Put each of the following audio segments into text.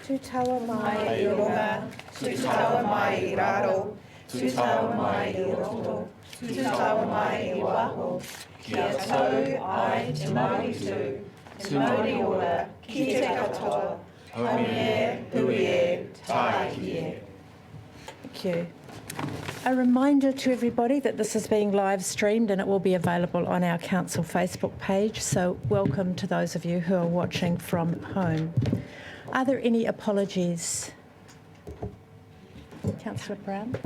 Tu taua mai i runga, tu taua mai i raro, tu taua mai i roto, tu taua mai i waho, kia tau ai te Māori tū, te Māori ora, ki te katoa, haumi e, hui e, tai ki e. Thank you. A reminder to everybody that this is being live streamed and it will be available on our Council Facebook page, so welcome to those of you who are watching from home. Are there any apologies? Councillor Brown?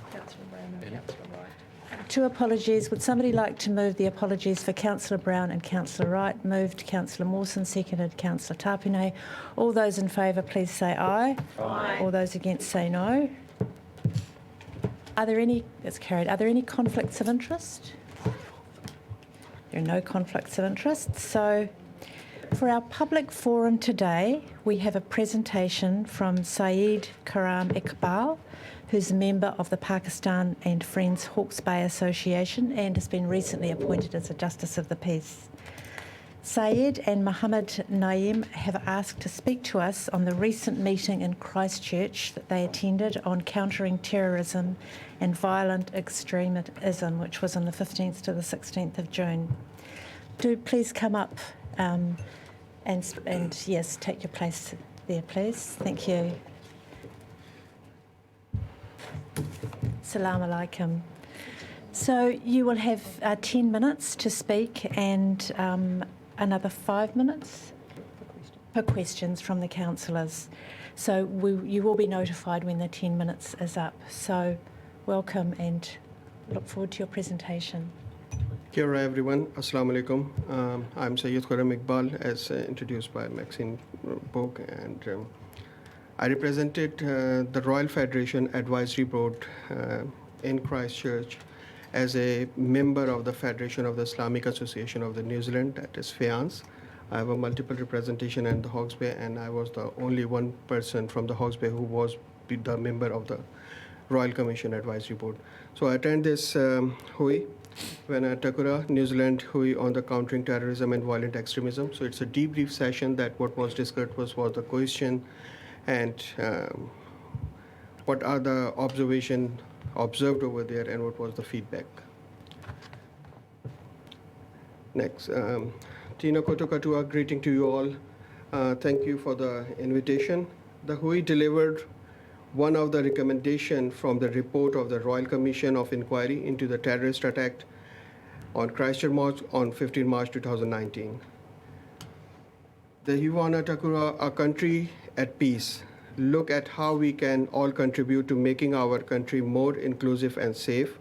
Councillor Brown and Councillor Wright. Two apologies. Would somebody like to move the apologies for Councillor Brown and Councillor Wright? Moved Councillor Mawson, seconded Councillor Tapine. All those in favour, please say aye. Aye. All those against say no. Are there any, that's carried, are there any conflicts of interest? There are no conflicts of interest. So for our public forum today, we have a presentation from Syed Karam Iqbal, who's a member of the Pakistan and Friends Hawke's Bay Association and has been recently appointed as a Justice of the Peace. Syed and Mohammed Naeem have asked to speak to us on the recent meeting in Christchurch that they attended on countering terrorism and violent extremism, which was on the 15th to the 16th of June. Do please come up and yes, take your place there, please. Thank you. Assalamu alaikum. So you will have 10 minutes to speak and another 5 minutes per questions from the councillors. So you will be notified when the 10 minutes is up. So welcome and look forward to your presentation. Kia ora everyone, Assalamu alaikum. I'm Syed Karam Iqbal, as introduced by Maxine Book, and I represented the Royal Federation Advisory Board in Christchurch as a member of the Federation of the Islamic Association of the New Zealand, that is FAIANZ. I have a multiple representation in the Hawke's Bay, and I was the only one person from the Hawke's Bay who was the member of the Royal Commission Advisory Board. So I attend this hui when at Takura, New Zealand hui on the countering terrorism and violent extremism. So it's a debrief session that what was discussed was the question and what are the observations observed over there and what was the feedback. Next, Tina Kotokatua, greeting to you all. Thank you for the invitation. The Hui delivered one of the recommendations from the report of the Royal Commission of Inquiry into the terrorist attack on Christchurch on 15 March 2019. The Yuwana Takura, a country at peace, look at how we can all contribute to making our country more inclusive and safe.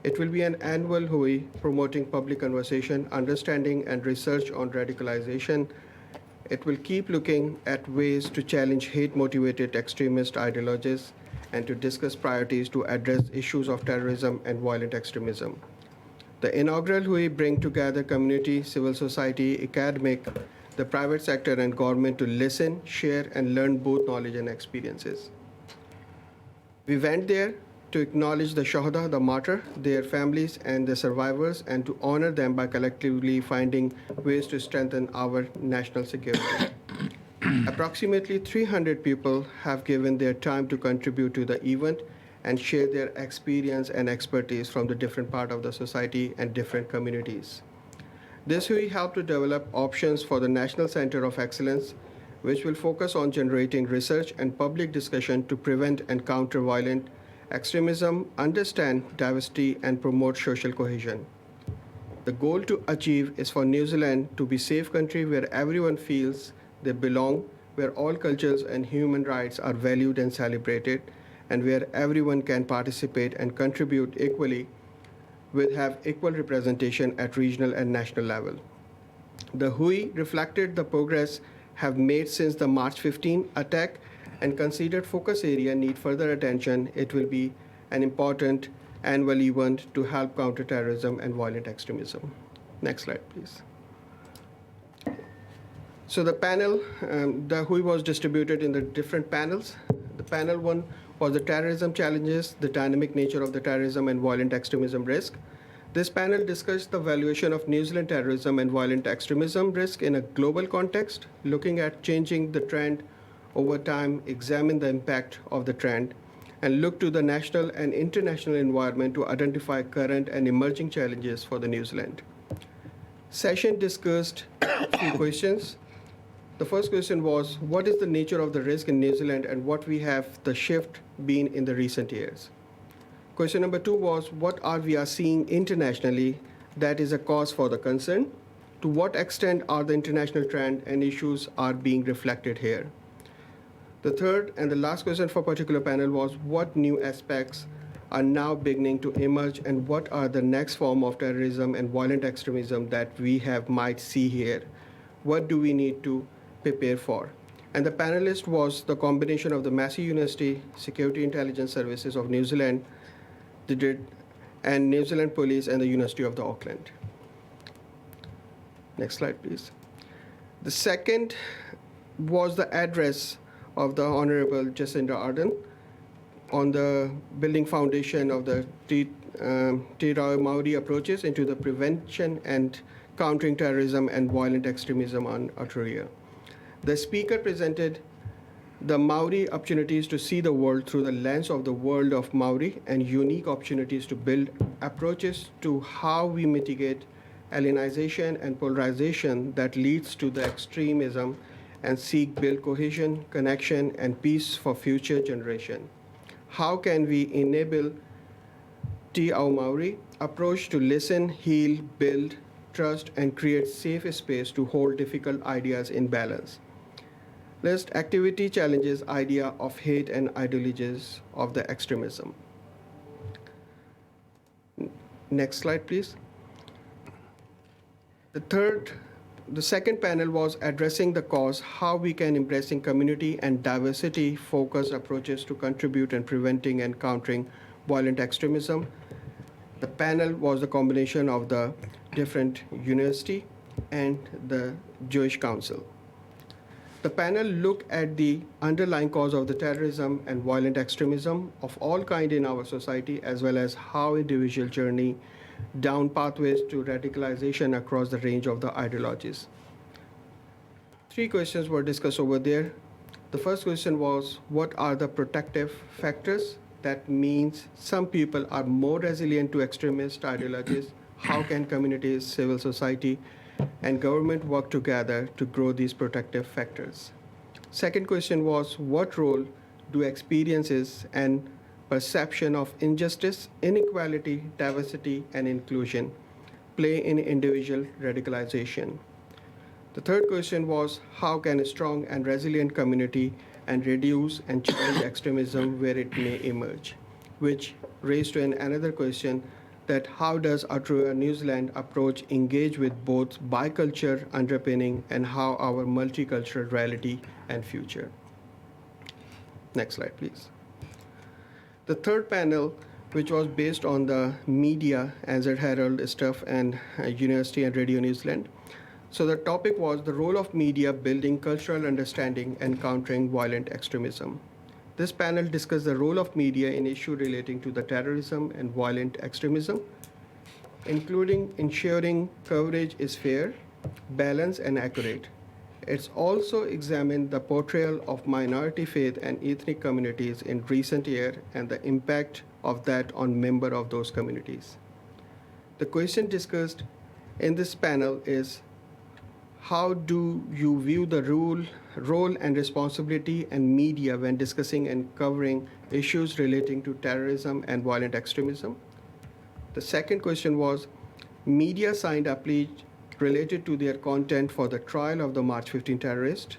It will be an annual hui promoting public conversation, understanding, and research on radicalization. It will keep looking at ways to challenge hate-motivated extremist ideologies and to discuss priorities to address issues of terrorism and violent extremism. The inaugural hui bring together community, civil society, academic, the private sector and government to listen, share, and learn both knowledge and experiences. We went there to acknowledge the Shahada, the martyr, their families, and the survivors, and to honor them by collectively finding ways to strengthen our national security. Approximately 300 people have given their time to contribute to the event and share their experience and expertise from the different parts of the society and different communities. This will help to develop options for the National Center of Excellence, which will focus on generating research and public discussion to prevent and counter violent extremism, understand diversity, and promote social cohesion. The goal to achieve is for New Zealand to be a safe country where everyone feels they belong, where all cultures and human rights are valued and celebrated, and where everyone can participate and contribute equally will have equal representation at regional and national level. The hui reflected the progress have made since the March 15 attack and considered focus area need further attention. It will be an important annual event to help counter terrorism and violent extremism. Next slide, please. So the panel, the hui was distributed in the different panels. The panel one was the terrorism challenges, the dynamic nature of the terrorism and violent extremism risk. This panel discussed the valuation of New Zealand terrorism and violent extremism risk in a global context, looking at changing the trend over time, examine the impact of the trend, and look to the national and international environment to identify current and emerging challenges for the New Zealand. Session discussed a few questions. The first question was, what is the nature of the risk in New Zealand and what we have the shift been in the recent years? Question number 2 was, what are we seeing internationally that is a cause for the concern? To what extent are the international trend and issues are being reflected here? The third and the last question for particular panel was, what new aspects are now beginning to emerge and what are the next form of terrorism and violent extremism that we might see here? What do we need to prepare for? And the panelist was the combination of the Massey University Security Intelligence Services of New Zealand, and New Zealand Police and the University of Auckland. Next slide, please. The second was the address of the Honorable Jacinda Ardern on the building foundation of the Te Rao Maori approaches into the prevention and countering terrorism and violent extremism on Aotearoa. The speaker presented the Maori opportunities to see the world through the lens of the world of Maori and unique opportunities to build approaches to how we mitigate alienization and polarization that leads to the extremism and seek build cohesion, connection, and peace for future generation. How can we enable Te Ao Maori approach to listen, heal, build, trust, and create safe space to hold difficult ideas in balance? List activity challenges idea of hate and ideologies of the extremism. Next slide, please. The second panel was addressing the cause, how we can embracing community and diversity focused approaches to contribute in preventing and countering violent extremism. The panel was the combination of the different university and the Jewish Council. The panel looked at the underlying cause of the terrorism and violent extremism of all kind in our society, as well as how individual journey down pathways to radicalization across the range of the ideologies. 3 questions were discussed over there. The first question was, what are the protective factors? That means some people are more resilient to extremist ideologies. How can communities, civil society, and government work together to grow these protective factors? Second question was, what role do experiences and perception of injustice, inequality, diversity, and inclusion play in individual radicalization? The third question was, how can a strong and resilient community and reduce and challenge extremism where it may emerge? Which raised to another question, that how does Aotearoa New Zealand approach engage with both biculture underpinning and how our multicultural reality and future? Next slide, please. The third panel, which was based on the media, Ansett Herald stuff, and University and Radio New Zealand. So the topic was the role of media building cultural understanding and countering violent extremism. This panel discussed the role of media in issues relating to the terrorism and violent extremism, including ensuring coverage is fair, balanced, and accurate. It's also examined the portrayal of minority faith and ethnic communities in recent years and the impact of that on members of those communities. The question discussed in this panel is, how do you view the role and responsibility and media when discussing and covering issues relating to terrorism and violent extremism? The second question was, media signed a plea related to their content for the trial of the March 15 terrorist.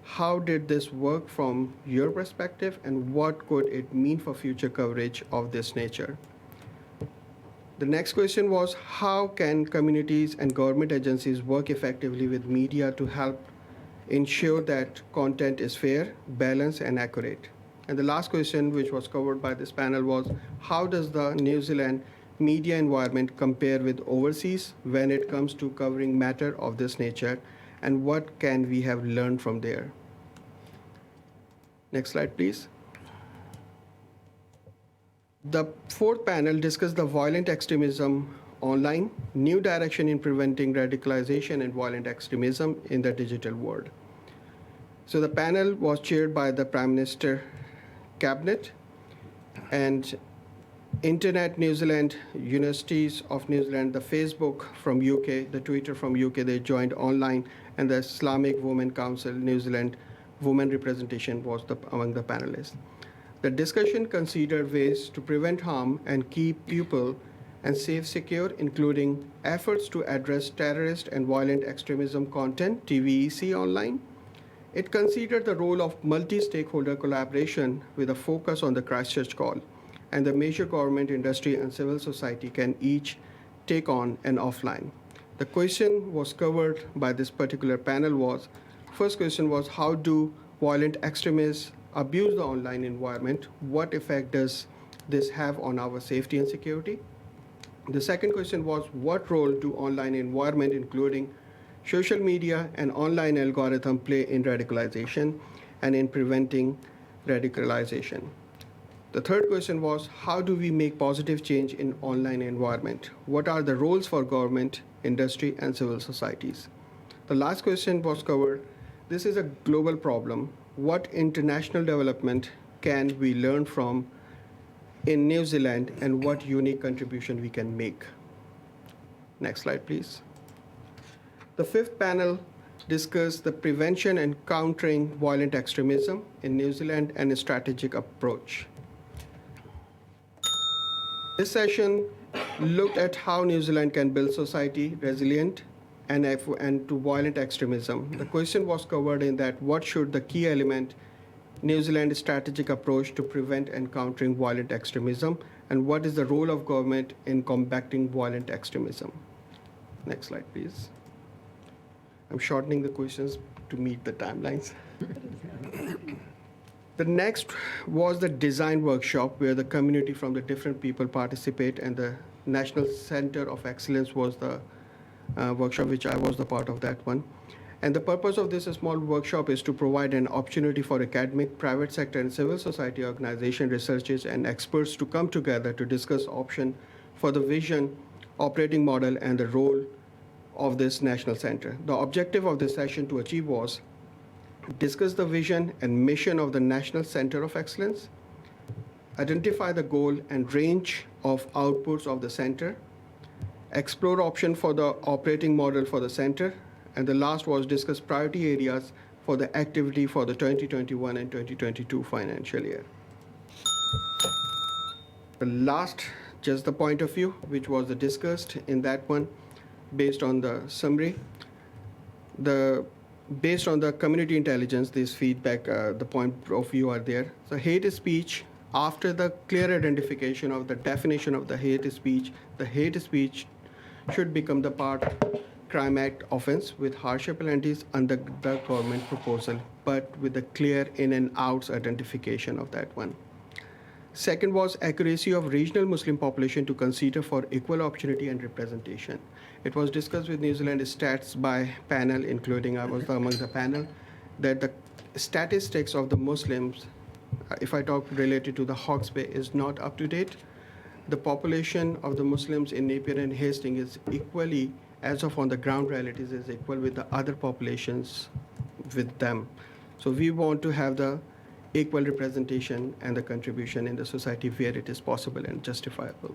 How did this work from your perspective, and what could it mean for future coverage of this nature? The next question was, how can communities and government agencies work effectively with media to help ensure that content is fair, balanced, and accurate? And the last question, which was covered by this panel, was, how does the New Zealand media environment compare with overseas when it comes to covering matter of this nature, and what can we have learned from there? Next slide, please. The fourth panel discussed the violent extremism online, new direction in preventing radicalization and violent extremism in the digital world. So the panel was chaired by the Prime Minister Cabinet and Internet New Zealand, Universities of New Zealand, the Facebook from UK, the Twitter from UK, they joined online, and the Islamic Women Council New Zealand women representation was among the panelists. The discussion considered ways to prevent harm and keep people and safe secure, including efforts to address terrorist and violent extremism content, TVEC online. It considered the role of multi-stakeholder collaboration with a focus on the Christchurch call, and the major government, industry, and civil society can each take on an offline. The question was covered by this particular panel was, first question was, how do violent extremists abuse the online environment? What effect does this have on our safety and security? The second question was, what role do online environment, including social media and online algorithm, play in radicalization and in preventing radicalization? The third question was, how do we make positive change in online environment? What are the roles for government, industry, and civil societies? The last question was covered, this is a global problem. What international development can we learn from in New Zealand, and what unique contribution we can make? Next slide, please. The fifth panel discussed the prevention and countering violent extremism in New Zealand and a strategic approach. This session looked at how New Zealand can build society resilient and to violent extremism. The question was covered in that, what should the key element New Zealand's strategic approach to prevent and countering violent extremism, and what is the role of government in combating violent extremism? Next slide, please. I'm shortening the questions to meet the timelines. The next was the design workshop, where the community from the different people participate, and the National Center of Excellence was the workshop, which I was the part of that one. And the purpose of this small workshop is to provide an opportunity for academic, private sector, and civil society organization, researchers, and experts to come together to discuss option for the vision, operating model, and the role of this national center. The objective of this session to achieve was discuss the vision and mission of the National Center of Excellence, identify the goal and range of outputs of the center, explore option for the operating model for the center, and the last was discuss priority areas for the activity for the 2021 and 2022 financial year. The last, just the point of view, which was discussed in that one, based on the summary. Based on the community intelligence, this feedback, the point of view are there. So hate speech, after the clear identification of the definition of the hate speech should become the part crime act offense with harsher penalties under the government proposal, but with a clear in and outs identification of that one. Second was accuracy of regional Muslim population to consider for equal opportunity and representation. It was discussed with New Zealand stats by panel, including I was among the panel, that the statistics of the Muslims, if I talk related to the Hawke's Bay, is not up to date. The population of the Muslims in Napier and Hastings is equally, as of on the ground realities, is equal with the other populations with them. So we want to have the equal representation and the contribution in the society where it is possible and justifiable.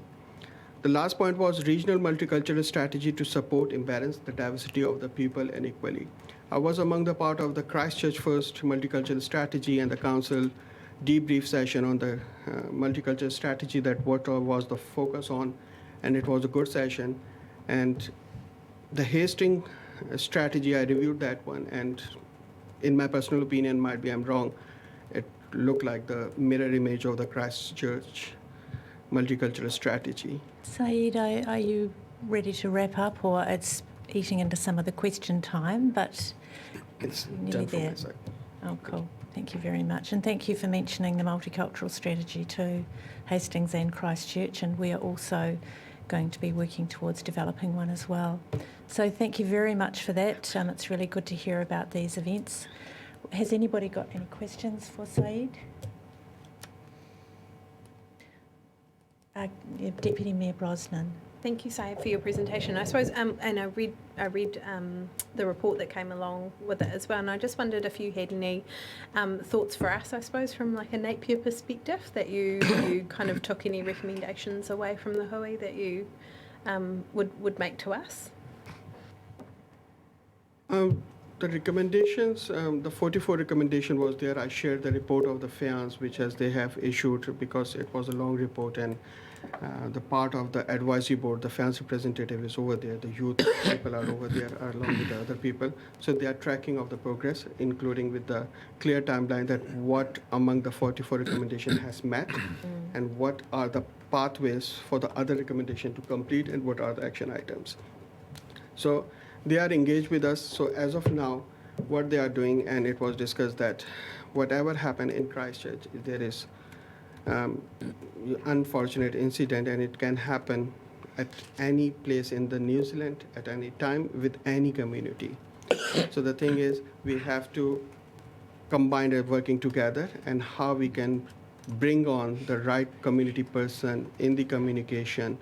The last point was regional multicultural strategy to support and balance the diversity of the people and equally. I was among the part of the Christchurch First multicultural strategy and the council debrief session on the multicultural strategy, that what was the focus on, and it was a good session. And the Hastings strategy, I reviewed that one, and in my personal opinion, might be I'm wrong, it looked like the mirror image of the Christchurch multicultural strategy. Saeed, are you ready to wrap up, or it's eating into some of the question time, but It's nearly done from there. my side. Oh, cool. Thank you very much. And thank you for mentioning the multicultural strategy to Hastings and Christchurch, and we are also going to be working towards developing one as well. So thank you very much for that. It's really good to hear about these events. Has anybody got any questions for Saeed? Deputy Mayor Brosnan. Thank you, Saya, for your presentation. I suppose, and I read the report that came along with it as well, and I just wondered if you had any thoughts for us, I suppose, from like a Napier perspective, that you kind of took any recommendations away from the hui that you would make to us. The recommendations, the 44 recommendation was there. I shared the report of the FAIANS, which they have issued because it was a long report, and the part of the advisory board, the FAIANS representative is over there, the youth people are over there along with the other people. So they are tracking of the progress, including with the clear timeline that what among the 44 recommendation has met and what are the pathways for the other recommendation to complete and what are the action items. So they are engaged with us. So as of now, what they are doing, and it was discussed that whatever happened in Christchurch, there is unfortunate incident, and it can happen at any place in the New Zealand at any time with any community. So the thing is, we have to combine it, working together, and how we can bring on the right community person in the communication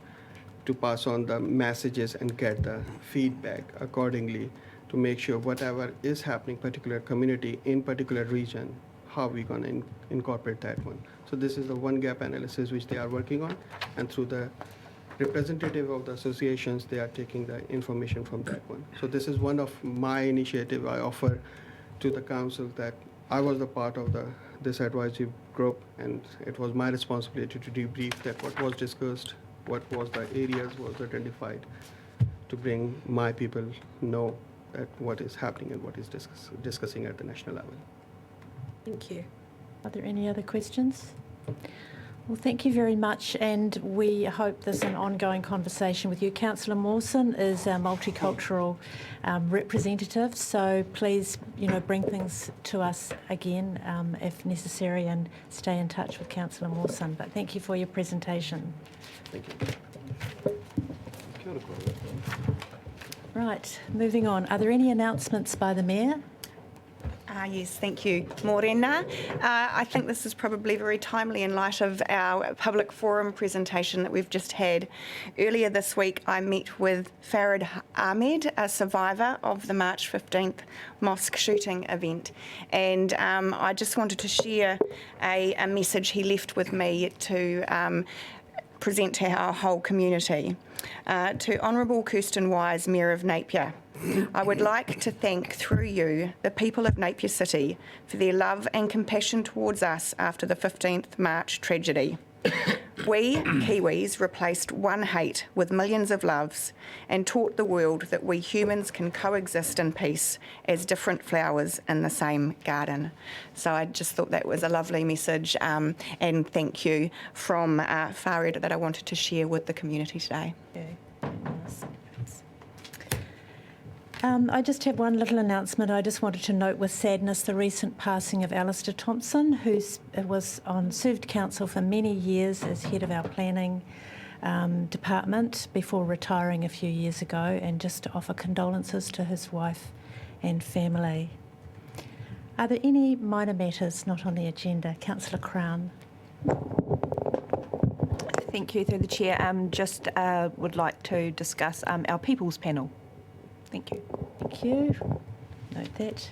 to pass on the messages and get the feedback accordingly to make sure whatever is happening particular community in particular region, how we going to incorporate that one. So this is the one gap analysis which they are working on, and through the representative of the associations, they are taking the information from that one. So this is one of my initiative I offer to the council, that I was a part of this advisory group, and it was my responsibility to debrief that what was discussed, what was the areas was identified, to bring my people know that what is happening and what is discussing at the national level. Thank you. Are there any other questions? Well, thank you very much, and we hope there's an ongoing conversation with you. Councillor Mawson is our multicultural representative, so please, bring things to us again if necessary, and stay in touch with Councillor Mawson. But thank you for your presentation. Thank you. Right, moving on. Are there any announcements by the Mayor? Yes, thank you, Morena. I think this is probably very timely in light of our public forum presentation that we've just had. Earlier this week, I met with Farid Ahmed, a survivor of the March 15th mosque shooting event, and I just wanted to share a message he left with me to present to our whole community. To Honourable Kirsten Wise, Mayor of Napier, I would like to thank, through you, the people of Napier City for their love and compassion towards us after the 15th March tragedy. We, Kiwis, replaced one hate with millions of loves and taught the world that we humans can coexist in peace as different flowers in the same garden. So I just thought that was a lovely message, and thank you from Farid that I wanted to share with the community today. Okay. I just have one little announcement. I just wanted to note with sadness the recent passing of Aleister Thompson, who served council for many years as head of our planning department before retiring a few years ago, and just to offer condolences to his wife and family. Are there any minor matters not on the agenda? Councillor Crown. Thank you, through the Chair. Just would like to discuss our People's Panel. Thank you. Thank you. Note that.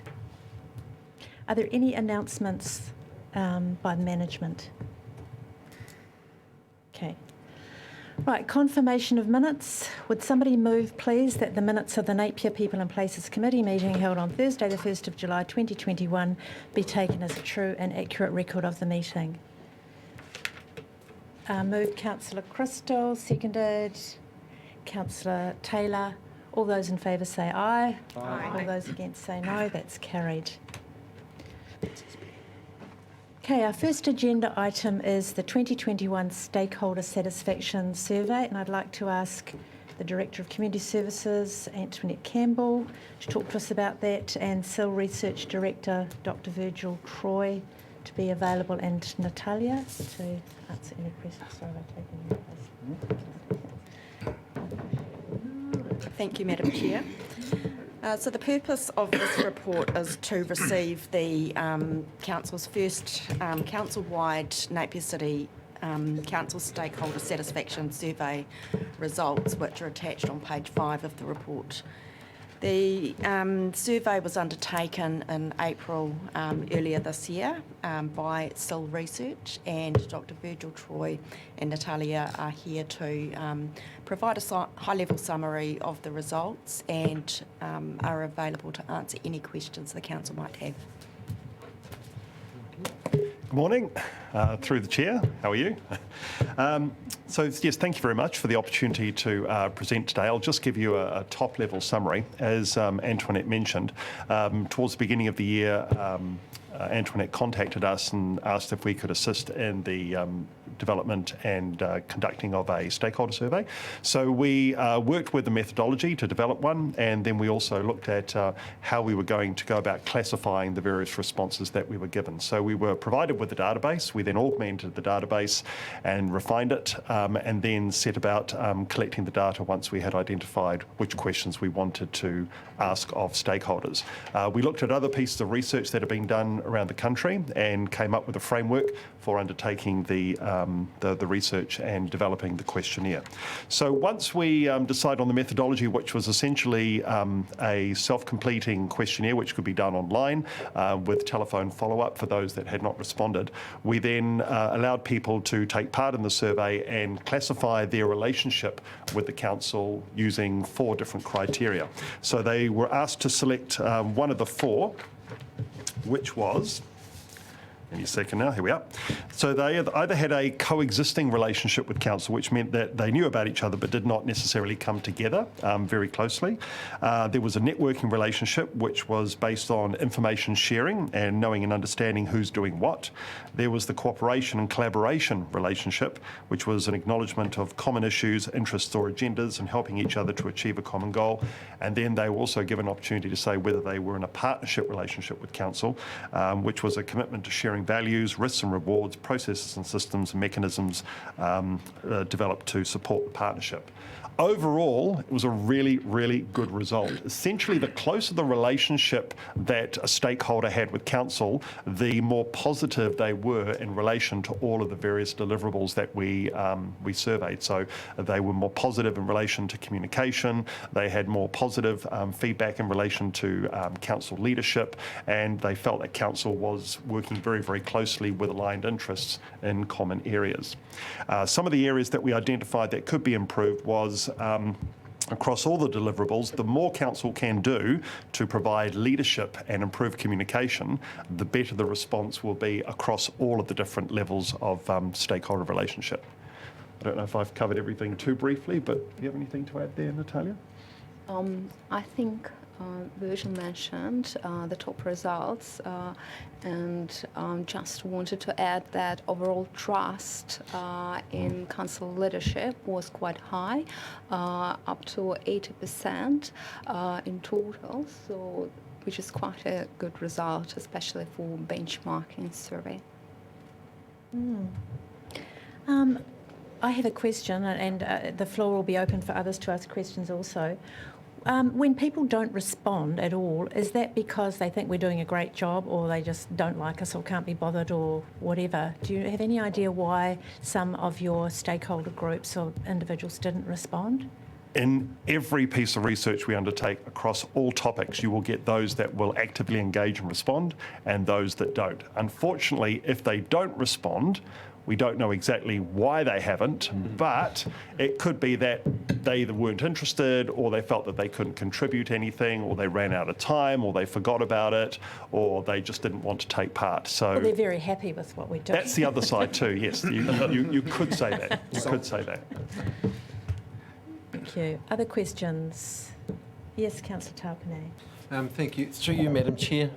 Are there any announcements by management? Okay. Right, confirmation of minutes. Would somebody move, please, that the minutes of the Napier People and Places Committee meeting held on Thursday, the 1st of July 2021 be taken as a true and accurate record of the meeting? Moved Councillor Crystal, seconded Councillor Taylor. All those in favour say aye. Aye. All those against say no. That's carried. Okay, our first agenda item is the 2021 Stakeholder Satisfaction Survey, and I'd like to ask the Director of Community Services, Antoinette Campbell, to talk to us about that, and SIL Research Director, Dr. Virgil Troy, to be available, and Natalia to answer any questions. Sorry about taking your place. Thank you, Madam Chair. So the purpose of this report is to receive the Council's first council-wide Napier City Council Stakeholder Satisfaction Survey results, which are attached on page 5 of the report. The survey was undertaken in April earlier this year by Still Research, and Dr. Virgil Troy and Natalia are here to provide a high-level summary of the results and are available to answer any questions the council might have. Good morning, through the chair. How are you? So yes, thank you very much for the opportunity to present today. I'll just give you a top-level summary. As Antoinette mentioned, towards the beginning of the year, Antoinette contacted us and asked if we could assist in the development and conducting of a stakeholder survey. So we worked with the methodology to develop one, and then we also looked at how we were going to go about classifying the various responses that we were given. So we were provided with the database. We then augmented the database and refined it, and then set about collecting the data once we had identified which questions we wanted to ask of stakeholders. We looked at other pieces of research that have been done around the country and came up with a framework for undertaking the research and developing the questionnaire. So once we decided on the methodology, which was essentially a self-completing questionnaire which could be done online with telephone follow-up for those that had not responded, we then allowed people to take part in the survey and classify their relationship with the council using 4 different criteria. So they were asked to select one of the 4, which was, any second now, here we are. So they either had a coexisting relationship with council, which meant that they knew about each other but did not necessarily come together very closely. There was a networking relationship, which was based on information sharing and knowing and understanding who's doing what. There was the cooperation and collaboration relationship, which was an acknowledgement of common issues, interests or agendas and helping each other to achieve a common goal. And then they were also given an opportunity to say whether they were in a partnership relationship with council, which was a commitment to sharing values, risks and rewards, processes and systems and mechanisms developed to support the partnership. Overall, it was a really, really good result. Essentially, the closer the relationship that a stakeholder had with council, the more positive they were in relation to all of the various deliverables that we surveyed. So they were more positive in relation to communication, they had more positive feedback in relation to council leadership, and they felt that council was working very, very closely with aligned interests in common areas. Some of the areas that we identified that could be improved was across all the deliverables, the more council can do to provide leadership and improve communication, the better the response will be across all of the different levels of stakeholder relationship. I don't know if I've covered everything too briefly, but do you have anything to add there, Natalia? I think Virgil mentioned the top results, and just wanted to add that overall trust in council leadership was quite high, up to 80% in total, so which is quite a good result, especially for benchmarking survey. I have a question, and the floor will be open for others to ask questions also. When people don't respond at all, is that because they think we're doing a great job, or they just don't like us or can't be bothered or whatever? Do you have any idea why some of your stakeholder groups or individuals didn't respond? In every piece of research we undertake across all topics, you will get those that will actively engage and respond and those that don't. Unfortunately, if they don't respond, we don't know exactly why they haven't, but it could be that they either weren't interested, or they felt that they couldn't contribute anything, or they ran out of time, or they forgot about it, or they just didn't want to take part. So Well, they're very happy with what we're doing. that's the other side too, yes. You could say that. You could say that. Thank you. Other questions? Yes, Councillor Taupane. Thank you. Through you, Madam Chair.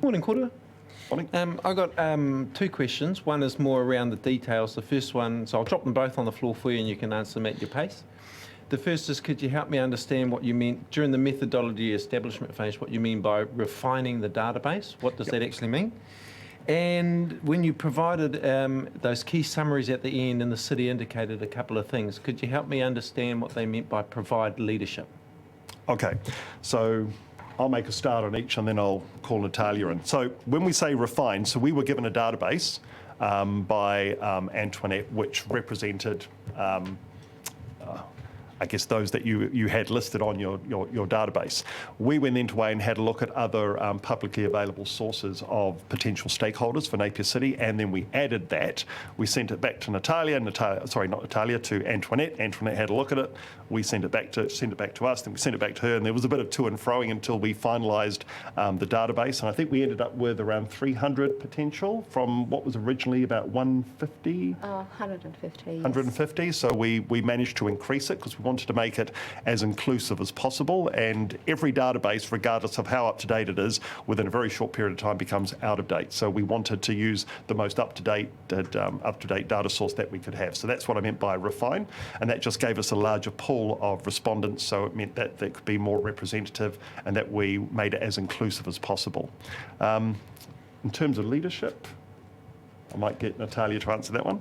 Morning, Kora. I've got 2 questions. One is more around the details. The first one, so I'll drop them both on the floor for you and you can answer them at your pace. The first is, could you help me understand what you meant during the methodology establishment phase, what you mean by refining the database? What does that actually mean? And when you provided those key summaries at the end and the city indicated a couple of things, could you help me understand what they meant by provide leadership? Okay, so I'll make a start on each and then I'll call Natalia in. So when we say refine, so we were given a database by Antoinette, which represented I guess those that you had listed on your database. We went then away and had a look at other publicly available sources of potential stakeholders for Napier City, and then we added that. We sent it back to to Antoinette. Antoinette had a look at it. We sent it back to us, then we sent it back to her, and there was a bit of to and froing until we finalised the database. And I think we ended up with around 300 potential from what was originally about 150. 150. Yes. 150. So we managed to increase it because we wanted to make it as inclusive as possible, and every database, regardless of how up to date it is, within a very short period of time becomes out of date. So we wanted to use the most up to date data source that we could have. So that's what I meant by refine, and that just gave us a larger pool of respondents. So it meant that could be more representative, and that we made it as inclusive as possible. In terms of leadership, I might get Natalia to answer that one.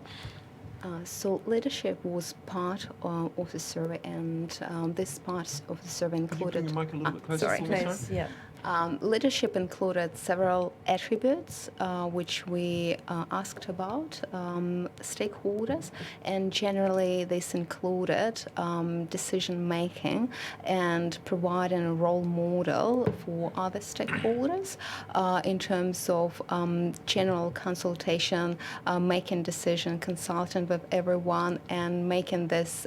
So leadership was part of the survey, and this part of the survey included. Could you bring your mic a little bit closer? Sorry, for me, Please, yeah. Leadership included several attributes which we asked about stakeholders, and generally this included decision making and providing a role model for other stakeholders in terms of general consultation, making decision, consulting with everyone, and making this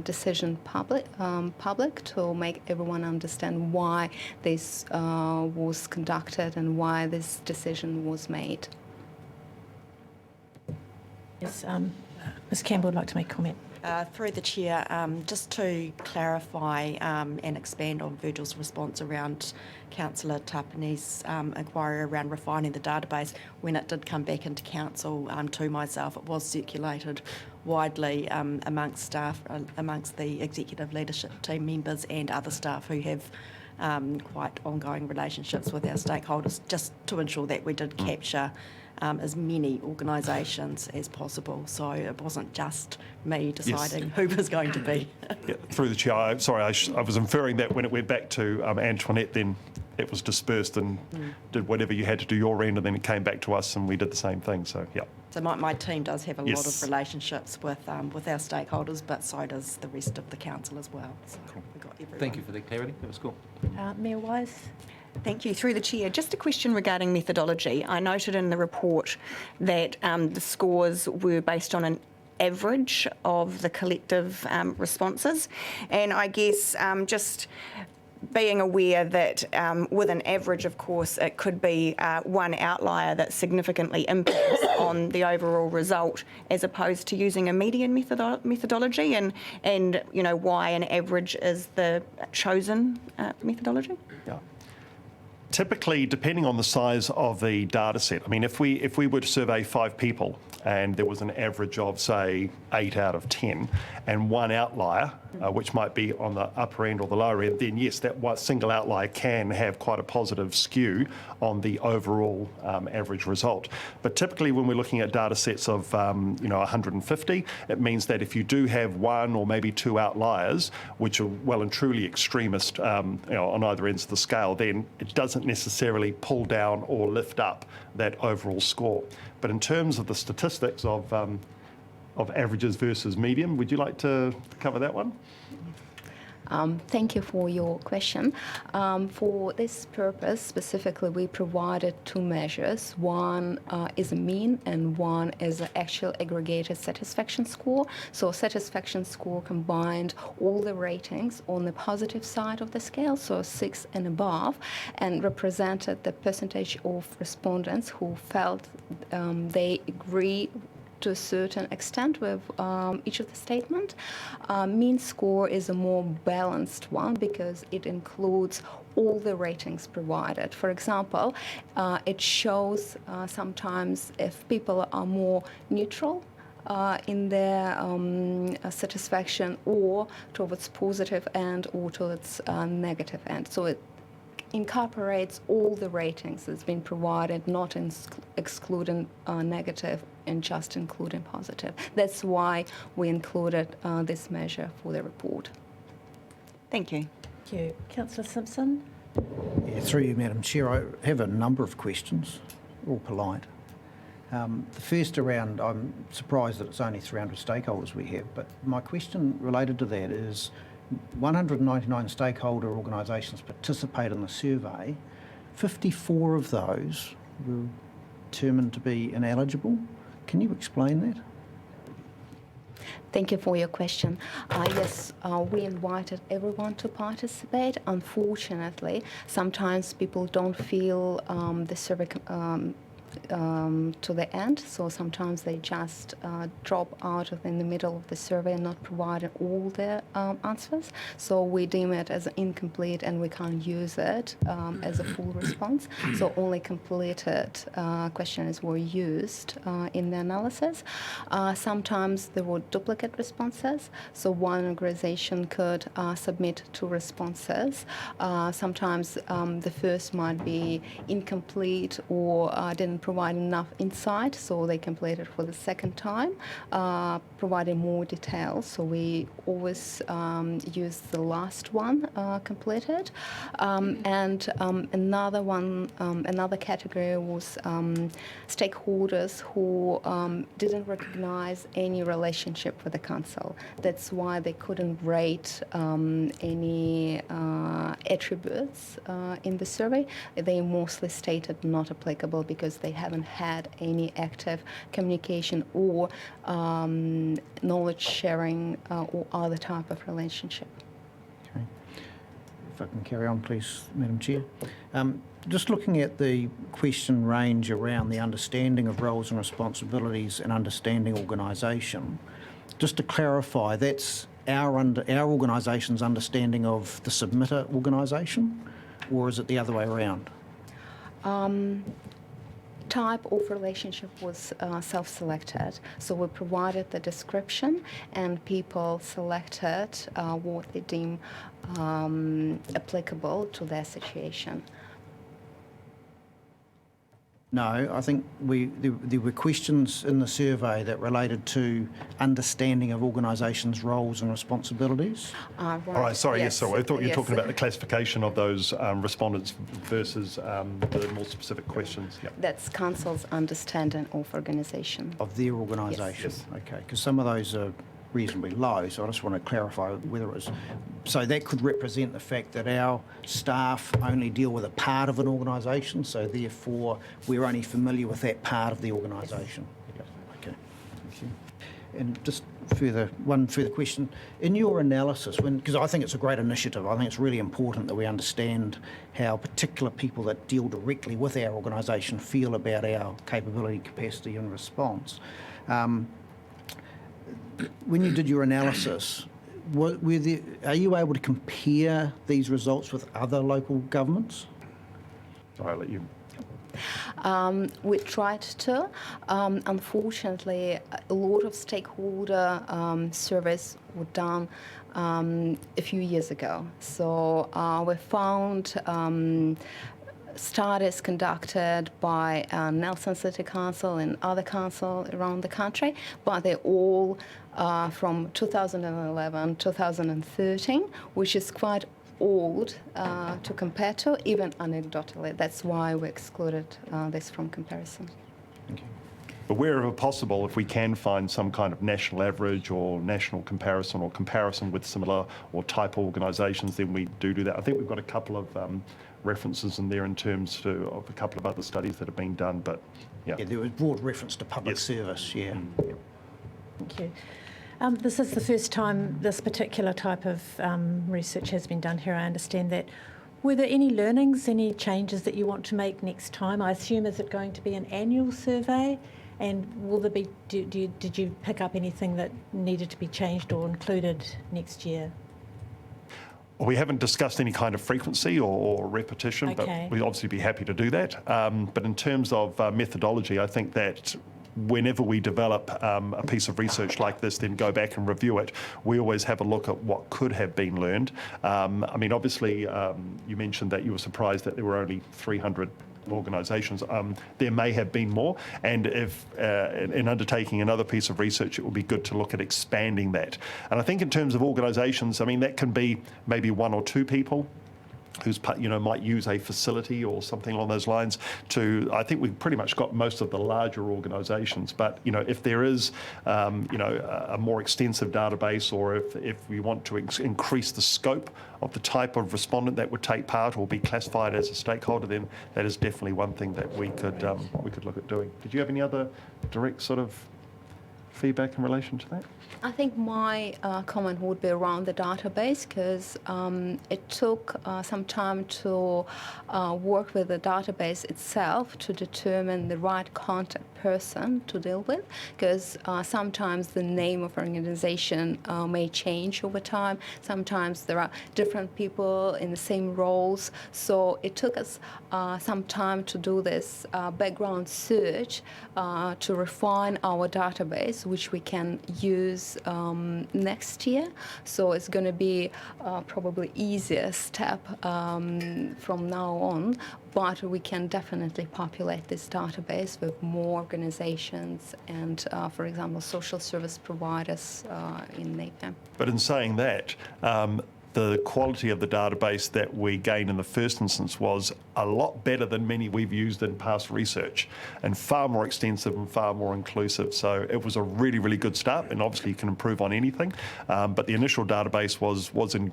decision public to make everyone understand why this was conducted and why this decision was made. Yes, Ms Campbell would like to make a comment. Through the chair, just to clarify and expand on Virgil's response around Councillor Tapani's inquiry around refining the database, when it did come back into council to myself, it was circulated widely amongst staff, amongst the executive leadership team members and other staff who have quite ongoing relationships with our stakeholders, just to ensure that we did capture as many organisations as possible. So it wasn't just me deciding who was going to be. Yeah, through the chair, I was inferring that when it went back to Antoinette, then it was dispersed and did whatever you had to do your end, and then it came back to us and we did the same thing. So yeah. So my team does have a lot of relationships with our stakeholders, but so does the rest of the council as well. So we've got everyone. Thank you for that clarity. That was cool. Mayor Wise? Thank you. Through the chair, just a question regarding methodology. I noted in the report that the scores were based on an average of the collective responses, and I guess just being aware that with an average, of course, it could be one outlier that significantly impacts on the overall result, as opposed to using a median methodology, and you know why an average is the chosen methodology. Yeah. Typically, depending on the size of the data set, I mean, if we were to survey 5 people and there was an average of, say, 8 out of 10 and one outlier, which might be on the upper end or the lower end, then yes, that single outlier can have quite a positive skew on the overall average result. But typically when we're looking at data sets of 150, it means that if you do have 1 or maybe 2 outliers, which are well and truly extremist on either ends of the scale, then it doesn't necessarily pull down or lift up that overall score. But in terms of the statistics of averages versus median, would you like to cover that one? Thank you for your question. For this purpose, specifically, we provided 2 measures. One is a mean and one is an actual aggregated satisfaction score. So satisfaction score combined all the ratings on the positive side of the scale, so 6 and above, and represented the percentage of respondents who felt they agree to a certain extent with each of the statement. Mean score is a more balanced one because it includes all the ratings provided. For example, it shows sometimes if people are more neutral in their satisfaction, or towards positive end or towards negative end. So it incorporates all the ratings that's been provided, not excluding negative and just including positive. That's why we included this measure for the report. Thank you. Thank you. Councillor Simpson? Through you, Madam Chair, I have a number of questions, all polite. The first around, I'm surprised that it's only 300 stakeholders we have, but my question related to that is 199 stakeholder organisations participate in the survey. 54 of those were determined to be ineligible. Can you explain that? Thank you for your question. Yes, we invited everyone to participate. Unfortunately, sometimes people don't feel the survey to the end, so sometimes they just drop out in the middle of the survey and not provide all the answers. So we deem it as incomplete and we can't use it as a full response. So only completed questionnaires were used in the analysis. Sometimes there were duplicate responses, so one organization could submit 2 responses. Sometimes the first might be incomplete or didn't provide enough insight, so they completed for the second time, providing more details. So we always use the last one completed. And another category was stakeholders who didn't recognize any relationship with the council. That's why they couldn't rate any attributes in the survey. They mostly stated not applicable because they haven't had any active communication or knowledge sharing or other type of relationship. Okay. If I can carry on, please, Madam Chair. Just looking at the question range around the understanding of roles and responsibilities and understanding organisation, just to clarify, that's our organisation's understanding of the submitter organisation, or is it the other way around? Type of relationship was self-selected, so we provided the description and people selected what they deem applicable to their situation. No, I think there were questions in the survey that related to understanding of organisations' roles and responsibilities. All right, sorry, yes, so I thought you were talking about the classification of those respondents versus the more specific questions. Yep. That's council's understanding of organisation. Of their organisation? Yes. Okay, because some of those are reasonably low, so I just want to clarify whether it was... So that could represent the fact that our staff only deal with a part of an organisation, so therefore we're only familiar with that part of the organisation. Yes. Okay, thank you. And just one further question. In your analysis, because I think it's a great initiative, I think it's really important that we understand how particular people that deal directly with our organisation feel about our capability, capacity and response. When you did your analysis, are you able to compare these results with other local governments? I'll let you. We tried to. Unfortunately, a lot of stakeholder surveys were done a few years ago. So we found studies conducted by Nelson City Council and other councils around the country, but they're all from 2011, 2013, which is quite old to compare to, even anecdotally. That's why we excluded this from comparison. Thank you. But wherever possible, if we can find some kind of national average or national comparison or comparison with similar or type organisations, then we do that. I think we've got a couple of references in there in terms of a couple of other studies that have been done, but yeah. Yeah, there was broad reference to public service, yeah. Yep. Thank you. This is the first time this particular type of research has been done here, I understand that. Were there any learnings, any changes that you want to make next time? I assume, is it going to be an annual survey? And will there be, did you pick up anything that needed to be changed or included next year? Well, we haven't discussed any kind of frequency or repetition, Okay. but we'd obviously be happy to do that. But in terms of methodology, I think that whenever we develop a piece of research like this, then go back and review it, we always have a look at what could have been learned. I mean, obviously, you mentioned that you were surprised that there were only 300 organisations. There may have been more, and if in undertaking another piece of research, it would be good to look at expanding that. And I think in terms of organisations, I mean, that can be maybe 1 or 2 people who's might use a facility or something along those lines. I think we've pretty much got most of the larger organisations, but if there is a more extensive database, or if we want to increase the scope of the type of respondent that would take part or be classified as a stakeholder, then that is definitely one thing that we could look at doing. Did you have any other direct sort of feedback in relation to that? I think my comment would be around the database, because it took some time to work with the database itself to determine the right contact person to deal with, because sometimes the name of an organization may change over time. Sometimes there are different people in the same roles. So it took us some time to do this background search to refine our database, which we can use next year. So it's going to be probably easier step from now on, but we can definitely populate this database with more organizations and, for example, social service providers in Napier. But in saying that, the quality of the database that we gained in the first instance was a lot better than many we've used in past research, and far more extensive and far more inclusive. So it was a really, really good start, and obviously you can improve on anything. But the initial database was in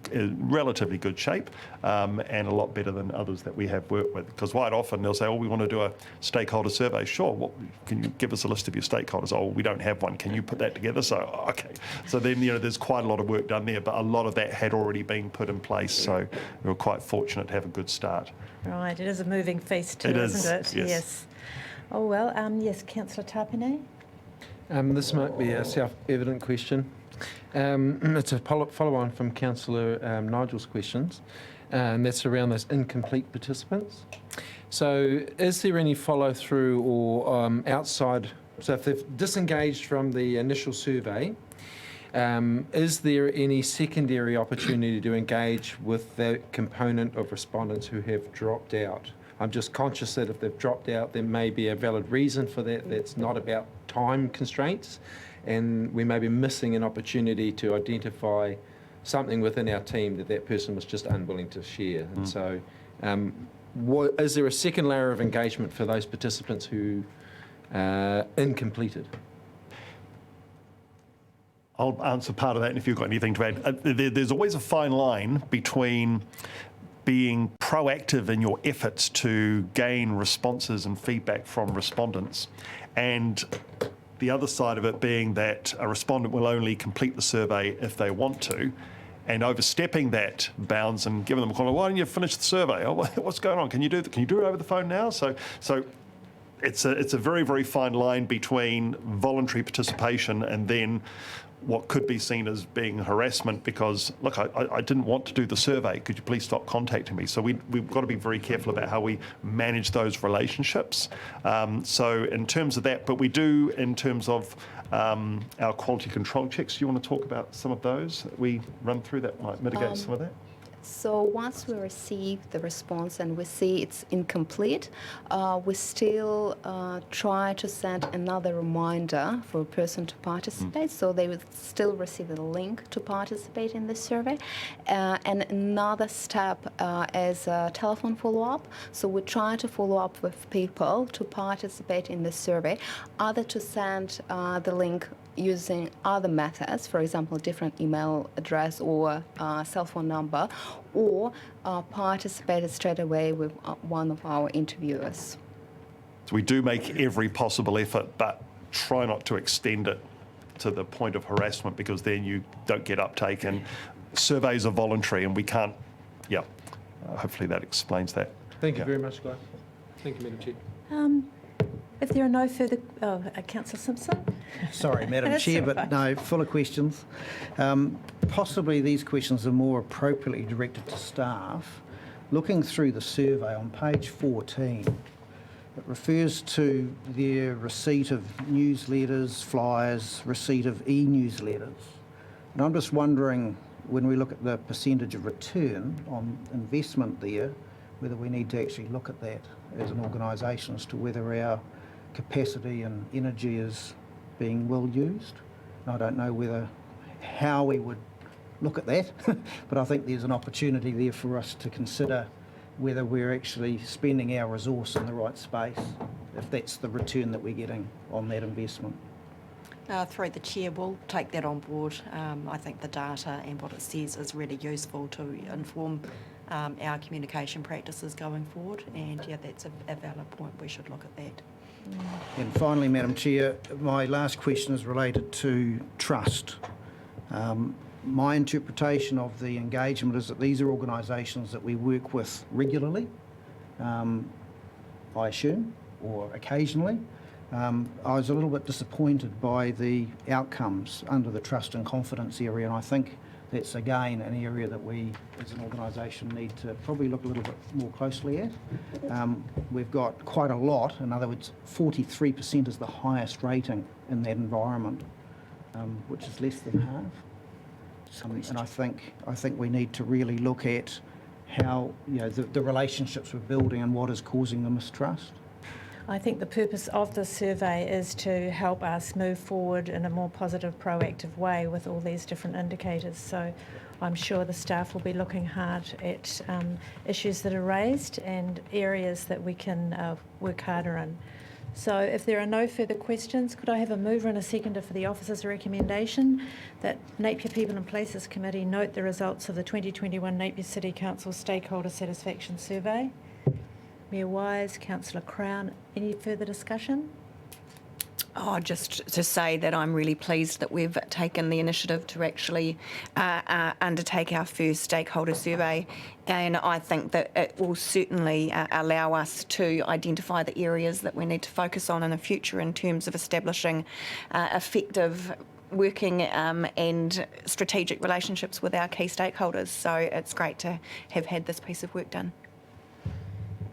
relatively good shape, and a lot better than others that we have worked with. Because quite often they'll say, oh, we want to do a stakeholder survey. Sure, well, can you give us a list of your stakeholders? Oh, we don't have one. Can you put that together? So, okay. So then, there's quite a lot of work done there, but a lot of that had already been put in place. So we were quite fortunate to have a good start. Right, it is a moving feast too, It is, isn't it? yes. Oh, well, yes, Councillor Tapine. This might be a self-evident question. It's a follow-on from Councillor Nigel's questions, and that's around those incomplete participants. So is there any follow-through or outside, so if they've disengaged from the initial survey, is there any secondary opportunity to engage with that component of respondents who have dropped out? I'm just conscious that if they've dropped out, there may be a valid reason for that. That's not about time constraints, and we may be missing an opportunity to identify something within our team that person was just unwilling to share. And so is there a second layer of engagement for those participants who are incompleted? I'll answer part of that, and if you've got anything to add. There's always a fine line between being proactive in your efforts to gain responses and feedback from respondents, and the other side of it being that a respondent will only complete the survey if they want to, and overstepping that bounds and giving them a call. Why don't you finish the survey? Oh, what's going on? Can you do it? Can you do it over the phone now? So it's a very, very fine line between voluntary participation and then what could be seen as being harassment because, look, I didn't want to do the survey. Could you please stop contacting me? So we've got to be very careful about how we manage those relationships. So in terms of that, but we do in terms of our quality control checks. Do you want to talk about some of those that we run through that might mitigate some of that? So once we receive the response and we see it's incomplete, we still try to send another reminder for a person to participate. So they would still receive a link to participate in the survey. And another step is a telephone follow-up. So we try to follow up with people to participate in the survey, either to send the link using other methods, for example, different email address or cell phone number, or participate straight away with one of our interviewers. So we do make every possible effort, but try not to extend it to the point of harassment because then you don't get uptake, and surveys are voluntary and we can't, hopefully that explains that. Thank you very much, Guy. Thank you, Madam Chair. If there are no further... Councillor Simpson? Sorry, Madam Chair, but no, full of questions. Possibly these questions are more appropriately directed to staff. Looking through the survey on page 14, it refers to their receipt of newsletters, flyers, receipt of e-newsletters. And I'm just wondering, when we look at the percentage of return on investment there, whether we need to actually look at that as an organisation as to whether our capacity and energy is being well used. And I don't know how we would look at that. But I think there's an opportunity there for us to consider whether we're actually spending our resource in the right space, if that's the return that we're getting on that investment. Through the chair, we'll take that on board. I think the data and what it says is really useful to inform our communication practices going forward, and yeah, that's a valid point. We should look at that. And finally, Madam Chair, my last question is related to trust. My interpretation of the engagement is that these are organisations that we work with regularly, I assume, or occasionally. I was a little bit disappointed by the outcomes under the trust and confidence area, and I think that's again an area that we as an organisation need to probably look a little bit more closely at. We've got quite a lot, in other words 43% is the highest rating in that environment, which is less than half. And I think we need to really look at how, you know, the relationships we're building and what is causing the mistrust. I think the purpose of the survey is to help us move forward in a more positive, proactive way with all these different indicators. So I'm sure the staff will be looking hard at issues that are raised and areas that we can work harder in. So if there are no further questions, could I have a mover and a seconder for the officer's recommendation that Napier People and Places Committee note the results of the 2021 Napier City Council Stakeholder Satisfaction Survey? Mayor Wise, Councillor Crown, any further discussion? Oh, just to say that I'm really pleased that we've taken the initiative to actually undertake our first stakeholder survey, and I think that it will certainly allow us to identify the areas that we need to focus on in the future in terms of establishing effective working and strategic relationships with our key stakeholders. So it's great to have had this piece of work done.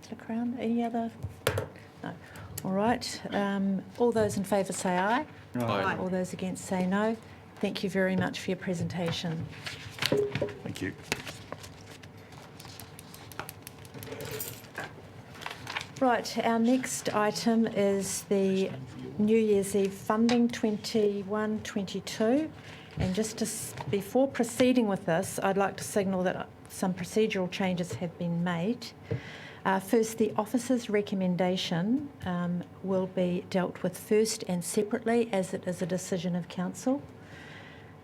Councillor Crown, any other? No. All right. All those in favour say aye. Aye. All those against say no. Thank you very much for your presentation. Thank you. Right, our next item is the New Year's Eve funding 21-22. And just before proceeding with this, I'd like to signal that some procedural changes have been made. First, the officer's recommendation will be dealt with first and separately, as it is a decision of council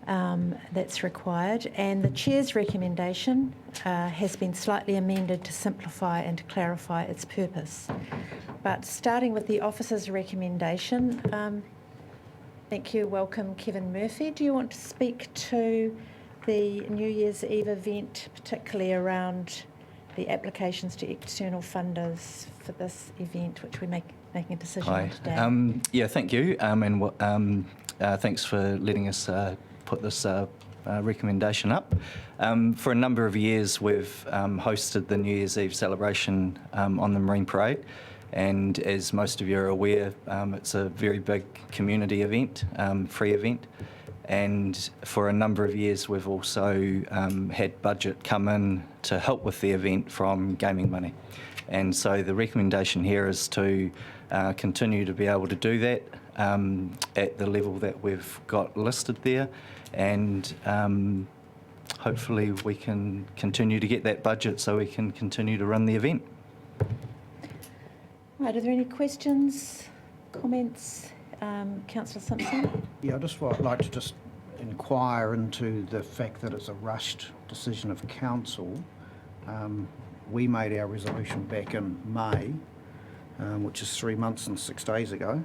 that's required. And the chair's recommendation has been slightly amended to simplify and to clarify its purpose. But starting with the officer's recommendation, thank you. Welcome, Kevin Murphy. Do you want to speak to the New Year's Eve event, particularly around the applications to external funders for this event, which we're making a decision on today? Yeah, thank you, and thanks for letting us put this recommendation up. For a number of years, we've hosted the New Year's Eve celebration on the Marine Parade, and as most of you are aware, it's a very big community event, free event. And for a number of years, we've also had budget come in to help with the event from gaming money. And so the recommendation here is to continue to be able to do that at the level that we've got listed there. And hopefully we can continue to get that budget so we can continue to run the event. Right, are there any questions, comments? Councillor Simpson? Yeah, I'd like to just inquire into the fact that it's a rushed decision of council. We made our resolution back in May, which is 3 months and 6 days ago.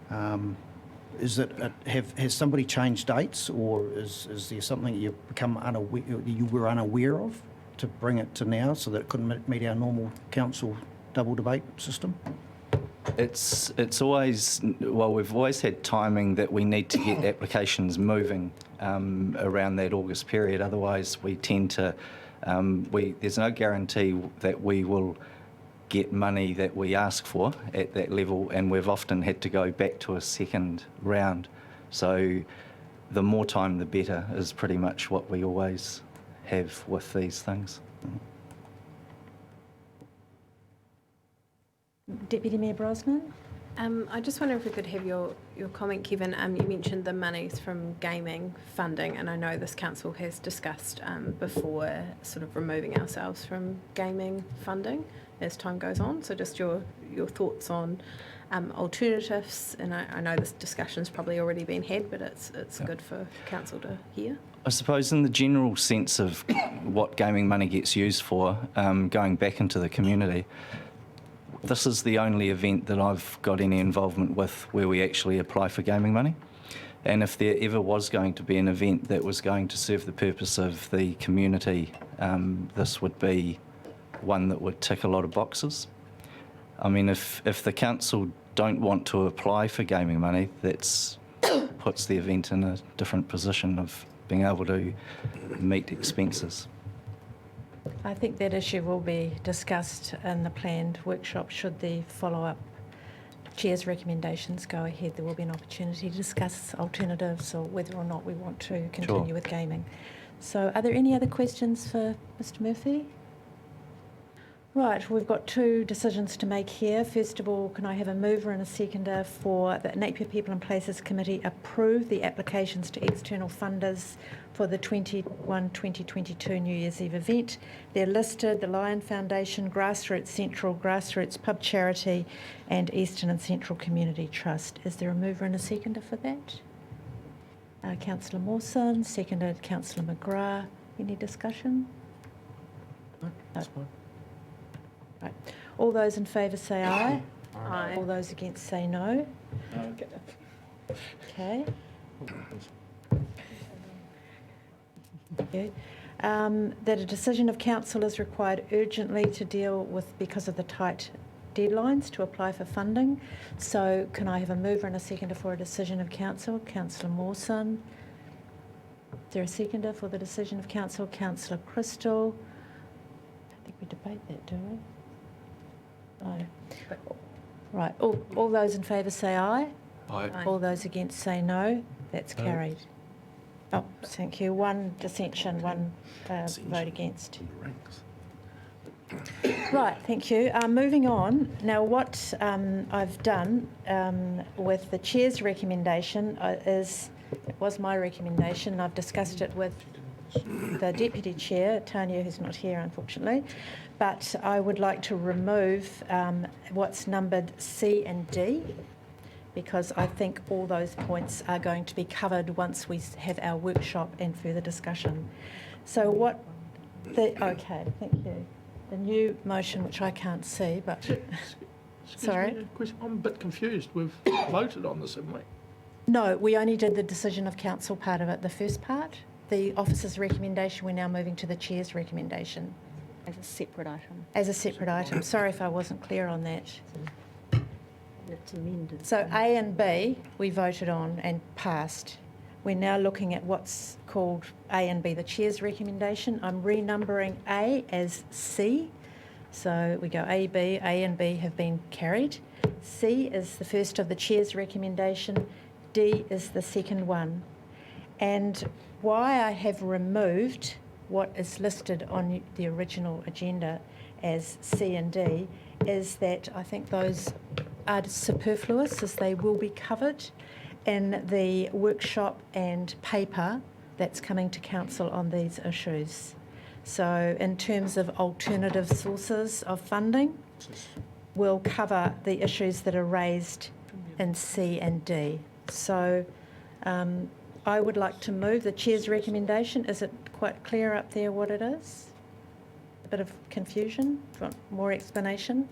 Has somebody changed dates, or is there something you were unaware of to bring it to now so that it couldn't meet our normal council double debate system? It's always, well, we've always had timing that we need to get applications moving around that August period. Otherwise, we tend to, there's no guarantee that we will get money that we ask for at that level, and we've often had to go back to a second round. So the more time, the better is pretty much what we always have with these things. Deputy Mayor Brosnan? I just wonder if we could have your comment, Kevin. You mentioned the monies from gaming funding, and I know this council has discussed before sort of removing ourselves from gaming funding as time goes on. So just your thoughts on alternatives, and I know this discussion's probably already been had, but it's good for council to hear. I suppose in the general sense of what gaming money gets used for, going back into the community, this is the only event that I've got any involvement with where we actually apply for gaming money. And if there ever was going to be an event that was going to serve the purpose of the community, this would be one that would tick a lot of boxes. I mean, if the council don't want to apply for gaming money, that puts the event in a different position of being able to meet expenses. I think that issue will be discussed in the planned workshop should the follow-up Chair's recommendations go ahead. There will be an opportunity to discuss alternatives or whether or not we want to continue with gaming. So are there any other questions for Mr Murphy? Right, we've got two decisions to make here. First of all, can I have a mover and a seconder for the Napier People and Places Committee approve the applications to external funders for the 21-2022 New Year's Eve event? They're listed: the Lion Foundation, Grassroots Central, Grassroots Pub Charity and Eastern and Central Community Trust. Is there a mover and a seconder for that? Councillor Mawson, seconded Councillor McGrath. Any discussion? No, that's fine. Right. All those in favour say aye. Aye. All those against say no. Okay. Okay. Thank you. That a decision of council is required urgently to deal with because of the tight deadlines to apply for funding. So can I have a mover and a seconder for a decision of council? Councillor Mawson. Is there a seconder for the decision of council? Councillor Crystal. I think we debate that, do we? No. Right. All those in favour say aye. Aye. All those against say no. That's carried. Oh, thank you. One dissension, one vote against. Right, thank you. Moving on. Now, what I've done with the Chair's recommendation is, it was my recommendation, and I've discussed it with the Deputy Chair, Tanya, who's not here, unfortunately, but I would like to remove what's numbered C and D, because I think all those points are going to be covered once we have our workshop and further discussion. So okay, thank you. The new motion, which I can't see, but... Sorry? I'm a bit confused. We've voted on this, haven't we? No, we only did the decision of council part of it, the first part. The officer's recommendation, we're now moving to the Chair's recommendation. As a separate item. As a separate item. Sorry if I wasn't clear on that. It's amended. So A and B we voted on and passed. We're now looking at what's called A and B, the Chair's recommendation. I'm renumbering A as C. So we go A, B, A and B have been carried. C is the first of the Chair's recommendation. D is the second one. And why I have removed what is listed on the original agenda as C and D is that I think those are superfluous, as they will be covered in the workshop and paper that's coming to council on these issues. So in terms of alternative sources of funding, we'll cover the issues that are raised in C and D. So I would like to move the Chair's recommendation. Is it quite clear up there what it is? A bit of confusion? Want more explanation?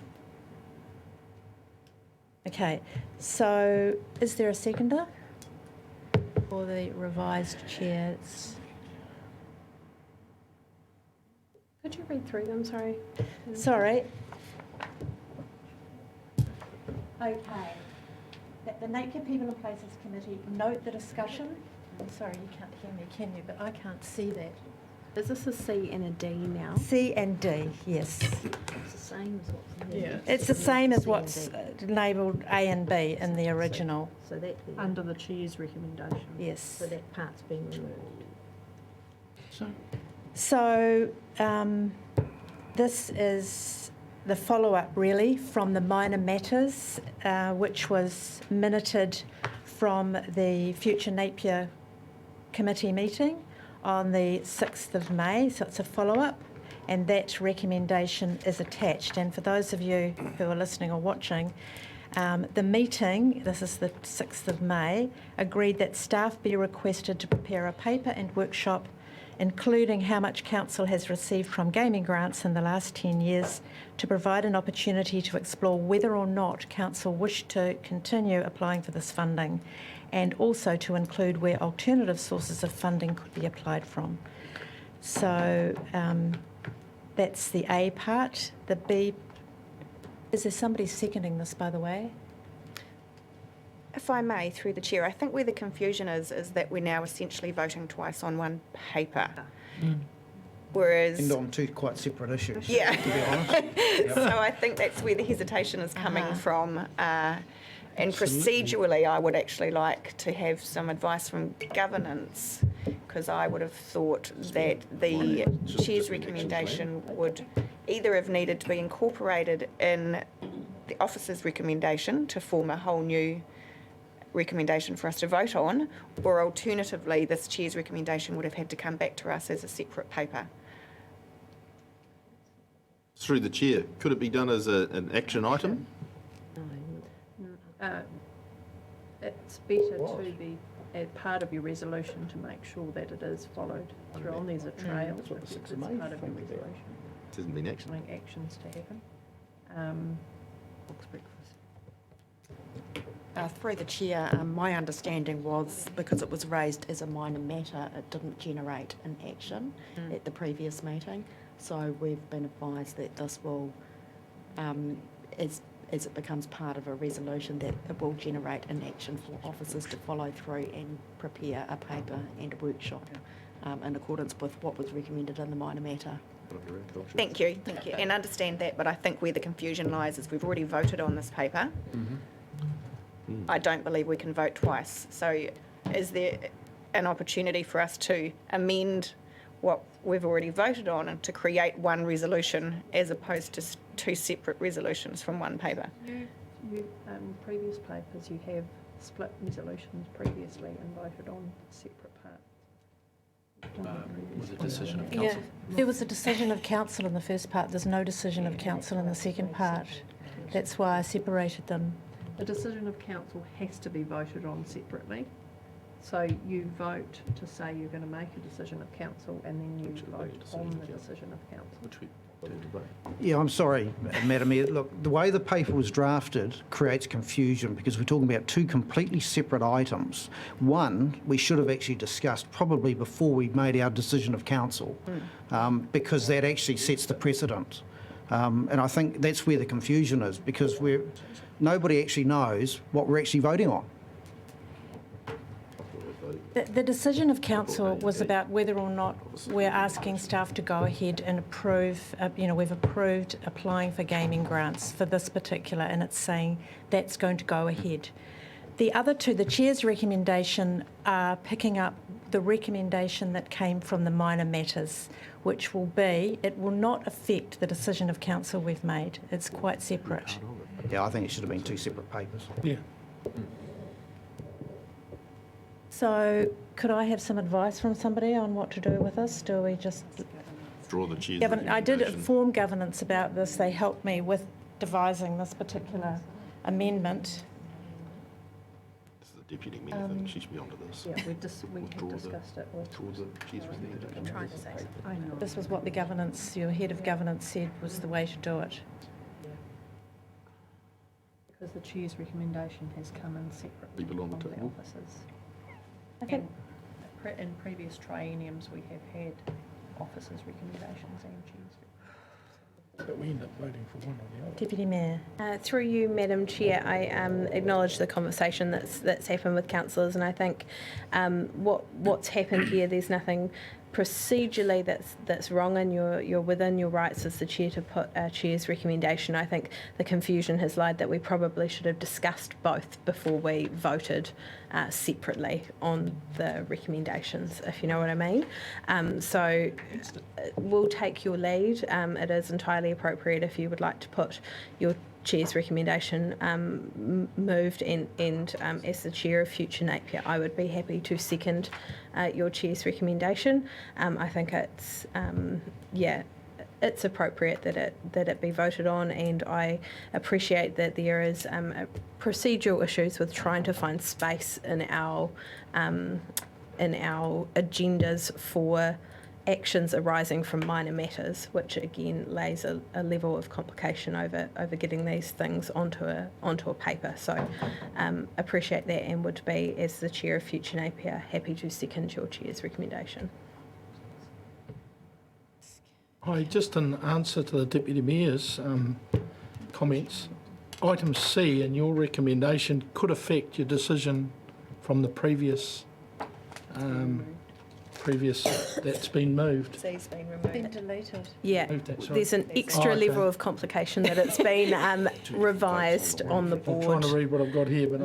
Okay, so is there a seconder for the revised Chair's? Could you read through them, sorry? Sorry. Okay. That the Napier People and Places Committee note the discussion. I'm sorry, you can't hear me, can you? But I can't see that. Is this a C and a D now? C and D, yes. It's the same as what's in there. It's the same as what's labelled A and B in the original. So that under the Chair's recommendation. Yes. So that part's being removed. So this is the follow-up really from the minor matters, which was minuted from the future Napier committee meeting on the 6th of May, so it's a follow-up, and that recommendation is attached. And for those of you who are listening or watching, the meeting, this is the 6th of May, agreed that staff be requested to prepare a paper and workshop including how much council has received from gaming grants in the last 10 years to provide an opportunity to explore whether or not council wish to continue applying for this funding, and also to include where alternative sources of funding could be applied from. So that's the A part. The B, is there somebody seconding this, by the way? If I may, through the chair, I think where the confusion is that we're now essentially voting twice on one paper. Whereas... And on two quite separate issues, yeah. to be honest. So I think that's where the hesitation is coming from. And procedurally, I would actually like to have some advice from governance, because I would have thought that the chair's recommendation would either have needed to be incorporated in the officer's recommendation to form a whole new recommendation for us to vote on, or alternatively, this chair's recommendation would have had to come back to us as a separate paper. Through the chair, could it be done as an action item? It's better to be as part of your resolution to make sure that it is followed through on. There's a trail. It's part of your resolution. It hasn't been action. Actions to happen. Box breakfast. Through the chair, my understanding was because it was raised as a minor matter, it didn't generate an action at the previous meeting. So we've been advised that this will, as it becomes part of a resolution, that it will generate an action for officers to follow through and prepare a paper and a workshop in accordance with what was recommended in the minor matter. Thank you, and understand that, but I think where the confusion lies is we've already voted on this paper. I don't believe we can vote twice. So is there an opportunity for us to amend what we've already voted on and to create one resolution as opposed to two separate resolutions from one paper? Previous papers, you have split resolutions previously and voted on separate parts. Was a decision of council? Yeah, there was a decision of council in the first part. There's no decision of council in the second part. That's why I separated them. The decision of council has to be voted on separately. So you vote to say you're going to make a decision of council, and then you vote on the decision of council. Which we did debate. Yeah, I'm sorry, Madam Mayor. Look, the way the paper was drafted creates confusion because we're talking about two completely separate items. One, we should have actually discussed probably before we made our decision of council, because that actually sets the precedent. And I think that's where the confusion is, because nobody actually knows what we're actually voting on. The decision of council was about whether or not we're asking staff to go ahead and approve, we've approved applying for gaming grants for this particular, and it's saying that's going to go ahead. The other two, the chair's recommendation, are picking up the recommendation that came from the minor matters, which will be, it will not affect the decision of council we've made. It's quite separate. Yeah, I think it should have been two separate papers. Yeah. So could I have some advice from somebody on what to do with this? Do we just... Draw the chair's I did recommendation. inform governance about this. They helped me with devising this particular amendment. This is the deputy mayor thing. She should be onto this. Yeah, we had discussed it. Draw the chair's recommendation. Trying to say something. I know. This was what the governance, your head of governance said was the way to do it. Because the chair's recommendation has come in separately People on the from the table. officers. I think In previous trienniums, we have had officers' recommendations and chairs. But we end up voting for one or the other. Deputy Mayor. Through you, Madam Chair, I acknowledge the conversation that's happened with councillors, and I think what's happened here, there's nothing procedurally that's wrong, and you're within your rights as the chair to put a chair's recommendation. I think the confusion has lied that we probably should have discussed both before we voted separately on the recommendations, if you know what I mean. So we'll take your lead. It is entirely appropriate if you would like to put your chair's recommendation moved, and as the chair of future Napier, I would be happy to second your chair's recommendation. I think it's it's appropriate that it be voted on, and I appreciate that there is procedural issues with trying to find space in our agendas for actions arising from minor matters, which again lays a level of complication over getting these things onto a paper. So appreciate that, and would be, as the chair of future Napier, happy to second your chair's recommendation. Hi, just in answer to the Deputy Mayor's comments, item C in your recommendation could affect your decision from the previous that's been moved. C's been removed. Been deleted. Yeah, there's an extra level of complication that it's been revised on the board. I'm trying to read what I've got here, but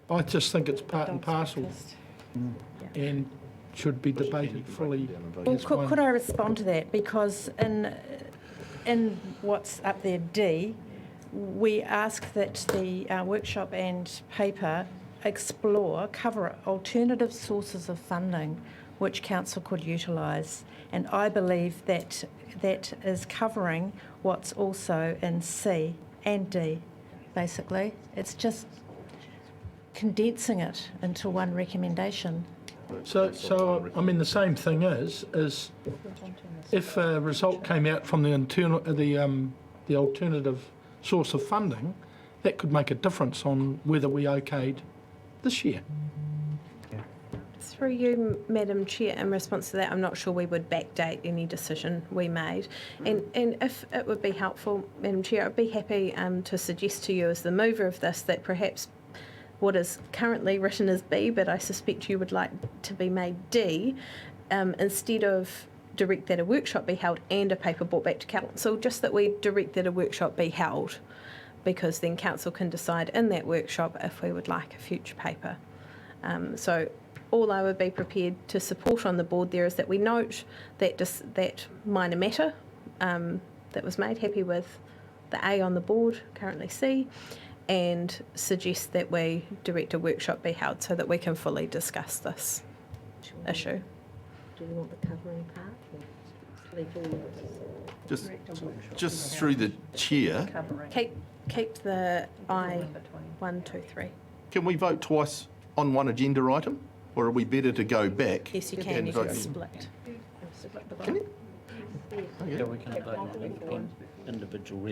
I just think it's part and parcel and should be debated fully. Well, could I respond to that? Because in what's up there, D, we ask that the workshop and paper cover alternative sources of funding which council could utilise, and I believe that is covering what's also in C and D, basically. It's condensing it into one recommendation. So I mean, the same thing is if a result came out from the alternative source of funding, that could make a difference on whether we okayed this year. Through you, Madam Chair, in response to that, I'm not sure we would backdate any decision we made. And if it would be helpful, Madam Chair, I'd be happy to suggest to you as the mover of this that perhaps what is currently written as B, but I suspect you would like to be made D, instead of direct that a workshop be held and a paper brought back to council, just that we direct that a workshop be held, because then council can decide in that workshop if we would like a future paper. So all I would be prepared to support on the board there is that we note that minor matter that was made, happy with the A on the board, currently C, and suggest that we direct a workshop be held so that we can fully discuss this issue. Do you want the covering part? Just through the chair, Keep the I 1, 2, 3. can we vote twice on one agenda item, or are we better to go back? Yes, you can. and You vote? can split. Can you? Yeah, we can vote on individual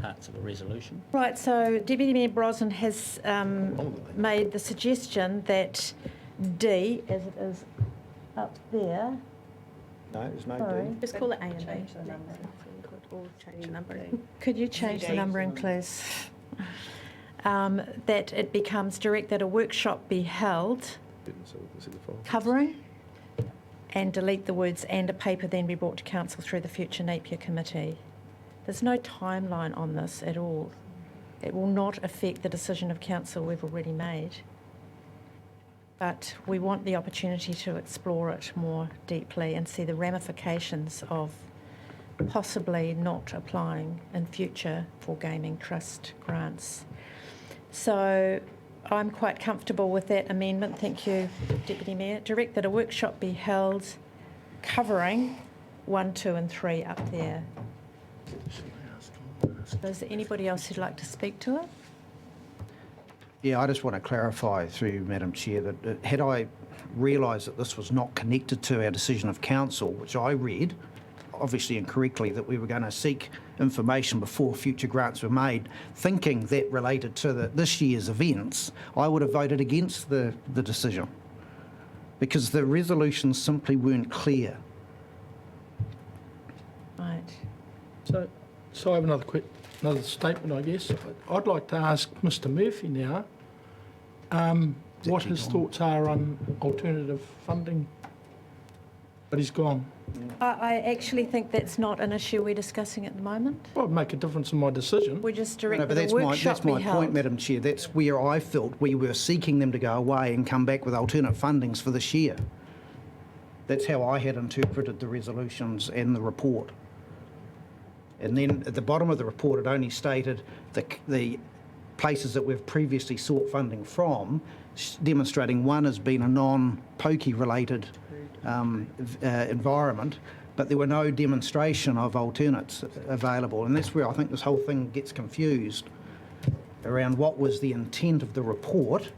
parts of a resolution. Right, so Deputy Mayor Brosnan has made the suggestion that D, as it is up there. No, there's no Sorry. D. Just call it A and B. Or change the numbering. Could you change the numbering, please? That it becomes direct that a workshop be held, covering, and delete the words "and a paper then be brought to council through the future Napier committee." There's no timeline on this at all. It will not affect the decision of council we've already made. But we want the opportunity to explore it more deeply and see the ramifications of possibly not applying in future for gaming trust grants. So I'm quite comfortable with that amendment. Thank you, Deputy Mayor. Direct that a workshop be held covering 1, 2 and 3 up there. Is there anybody else who'd like to speak to it? Yeah, I just want to clarify through Madam Chair that had I realised that this was not connected to our decision of council, which I read, obviously incorrectly, that we were going to seek information before future grants were made, thinking that related to this year's events, I would have voted against the decision because the resolutions simply weren't clear. Right. So I have another statement, I guess. I'd like to ask Mr. Murphy now what his thoughts are on alternative funding but he's gone. I actually think that's not an issue we're discussing at the moment. Well, it'd make a difference in my decision. We're just No, directing but the that's workshop my be held. point, Madam Chair. That's where I felt we were seeking them to go away and come back with alternate fundings for this year. That's how I had interpreted the resolutions and the report. And then at the bottom of the report, it only stated the places that we've previously sought funding from, demonstrating one has been a non-pokey related environment, but there were no demonstration of alternates available. And that's where I think this whole thing gets confused around what was the intent of the report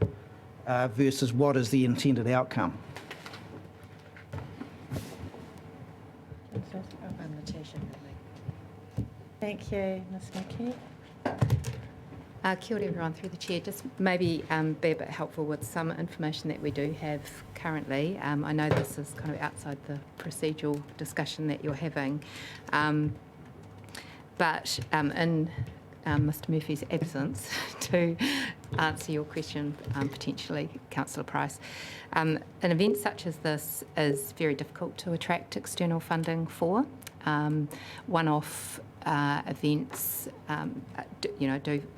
versus what is the intended outcome. Thank you, Ms Napier. Kia ora everyone, through the chair. Just maybe be a bit helpful with some information that we do have currently. I know this is kind of outside the procedural discussion that you're having, but in Mr Murphy's absence, to answer your question potentially, Councillor Price, an event such as this is very difficult to attract external funding for. One-off events,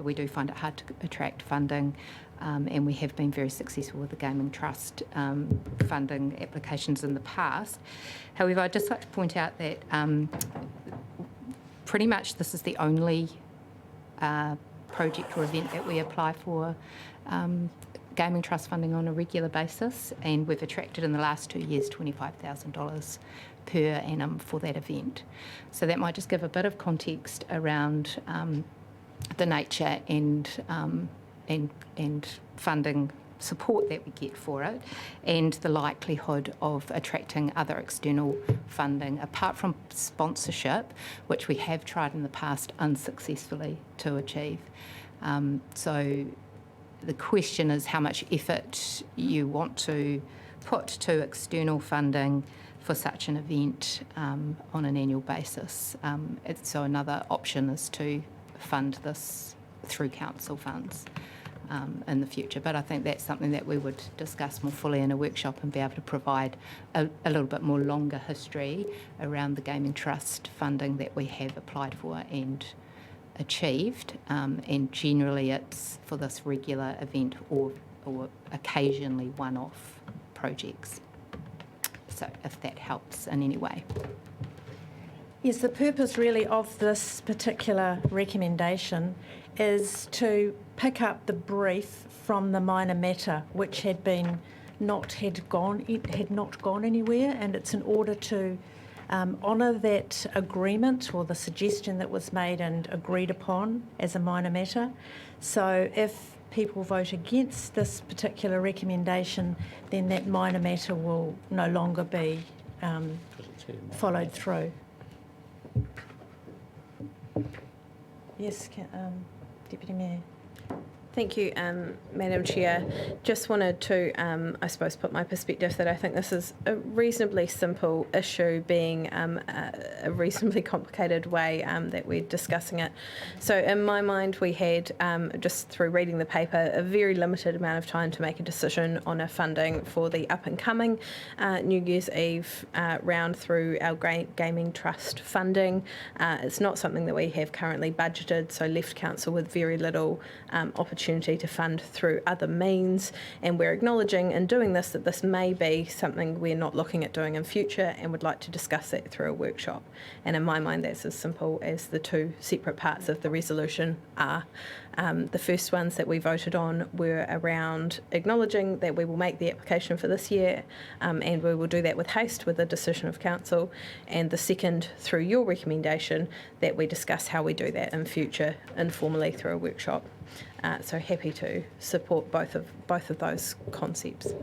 we do find it hard to attract funding, and we have been very successful with the Gaming Trust funding applications in the past. However, I'd just like to point out that pretty much this is the only project or event that we apply for Gaming Trust funding on a regular basis, and we've attracted in the last 2 years $25,000 per annum for that event. So that might just give a bit of context around the nature and funding support that we get for it, and the likelihood of attracting other external funding apart from sponsorship, which we have tried in the past unsuccessfully to achieve. So the question is how much effort you want to put to external funding for such an event on an annual basis. So another option is to fund this through council funds in the future. But I think that's something that we would discuss more fully in a workshop and be able to provide a little bit more longer history around the Gaming Trust funding that we have applied for and achieved. And generally it's for this regular event or occasionally one-off projects. So if that helps in any way. Yes, the purpose really of this particular recommendation is to pick up the brief from the minor matter, which had not gone anywhere, and it's in order to honour that agreement or the suggestion that was made and agreed upon as a minor matter. So if people vote against this particular recommendation, then that minor matter will no longer be followed through. Yes, Deputy Mayor. Thank you, Madam Chair. Just wanted to, I suppose, put my perspective that I think this is a reasonably simple issue, being a reasonably complicated way that we're discussing it. So in my mind, we had, just through reading the paper, a very limited amount of time to make a decision on a funding for the up-and-coming New Year's Eve round through our Gaming Trust funding. It's not something that we have currently budgeted, so left council with very little opportunity to fund through other means, and we're acknowledging in doing this that this may be something we're not looking at doing in future and would like to discuss that through a workshop. And in my mind, that's as simple as the two separate parts of the resolution are. The first ones that we voted on were around acknowledging that we will make the application for this year, and we will do that with haste with a decision of council, and the second, through your recommendation, that we discuss how we do that in future informally through a workshop. So happy to support both of those concepts.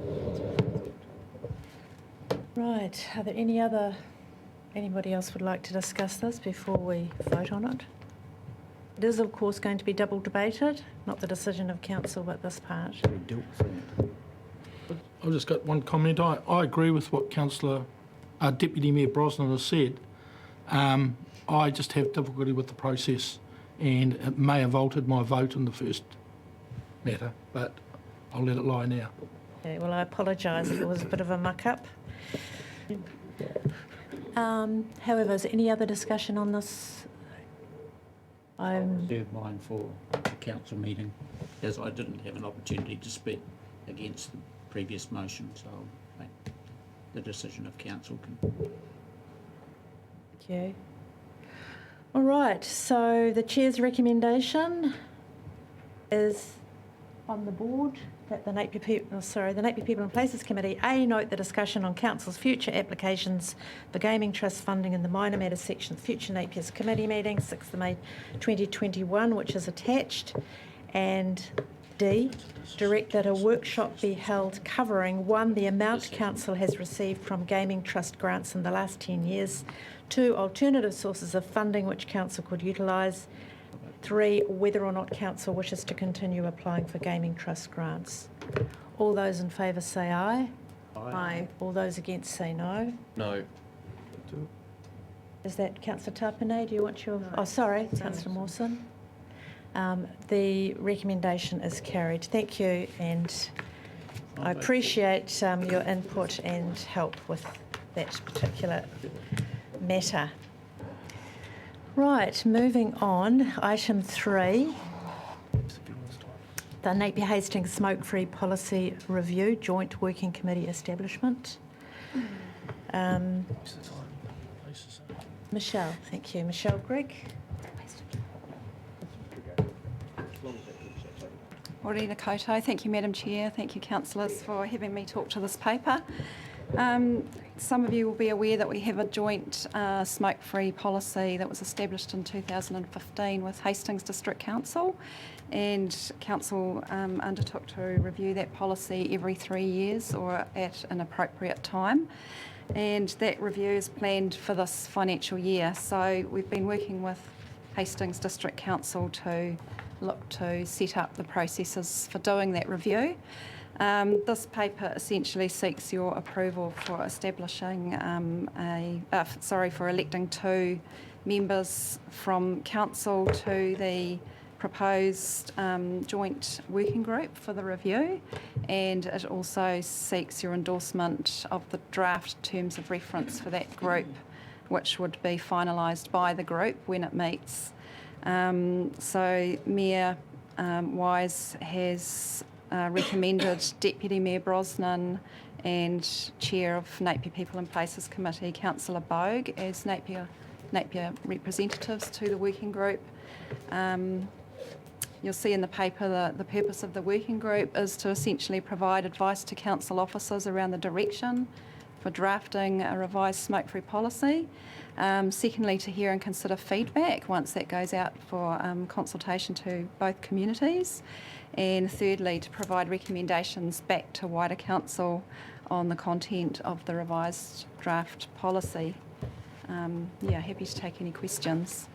Right, are there anybody else would like to discuss this before we vote on it? It is, of course, going to be double debated, not the decision of council, but this part. I've just got one comment. I agree with what Deputy Mayor Brosnan has said. I just have difficulty with the process, and it may have altered my vote in the first matter, but I'll let it lie now. Okay, well, I apologise if it was a bit of a muck-up. However, is there any other discussion on this? Reserve mine for the council meeting, as I didn't have an opportunity to speak against the previous motion, so I'll make the decision of council. Thank you. All right, so the chair's recommendation is on the board that the Napier People and Places Committee note the discussion on council's future applications for gaming trust funding in the minor matters section of future Napier's committee meeting, 6th of May 2021, which is attached, and D, direct that a workshop be held covering 1, the amount council has received from gaming trust grants in the last 10 years, 2, alternative sources of funding which council could utilise, 3, whether or not council wishes to continue applying for gaming trust grants. All those in favour say aye. Aye. All those against say no. No. Is that Councillor Tapane? Do you want your... Oh, sorry, Councillor Mawson. The recommendation is carried. Thank you, and I appreciate your input and help with that particular matter. Right, moving on, item 3, the Napier Hastings Smoke-Free Policy Review Joint Working Committee establishment. Michelle, thank you. Michelle Grigg. Morena Koto. Thank you, Madam Chair. Thank you, councillors, for having me talk to this paper. Some of you will be aware that we have a joint smoke-free policy that was established in 2015 with Hastings District Council, and Council undertook to review that policy every 3 years or at an appropriate time, and that review is planned for this financial year. So we've been working with Hastings District Council to look to set up the processes for doing that review. This paper essentially seeks your approval for establishing for electing 2 members from council to the proposed joint working group for the review, and it also seeks your endorsement of the draft terms of reference for that group, which would be finalised by the group when it meets. So Mayor Wise has recommended Deputy Mayor Brosnan and Chair of Napier People and Places Committee, Councillor Bogue, as Napier representatives to the working group. You'll see in the paper the purpose of the working group is to essentially provide advice to council officers around the direction for drafting a revised smoke-free policy. Secondly, to hear and consider feedback once that goes out for consultation to both communities. And thirdly, to provide recommendations back to wider council on the content of the revised draft policy. Happy to take any questions.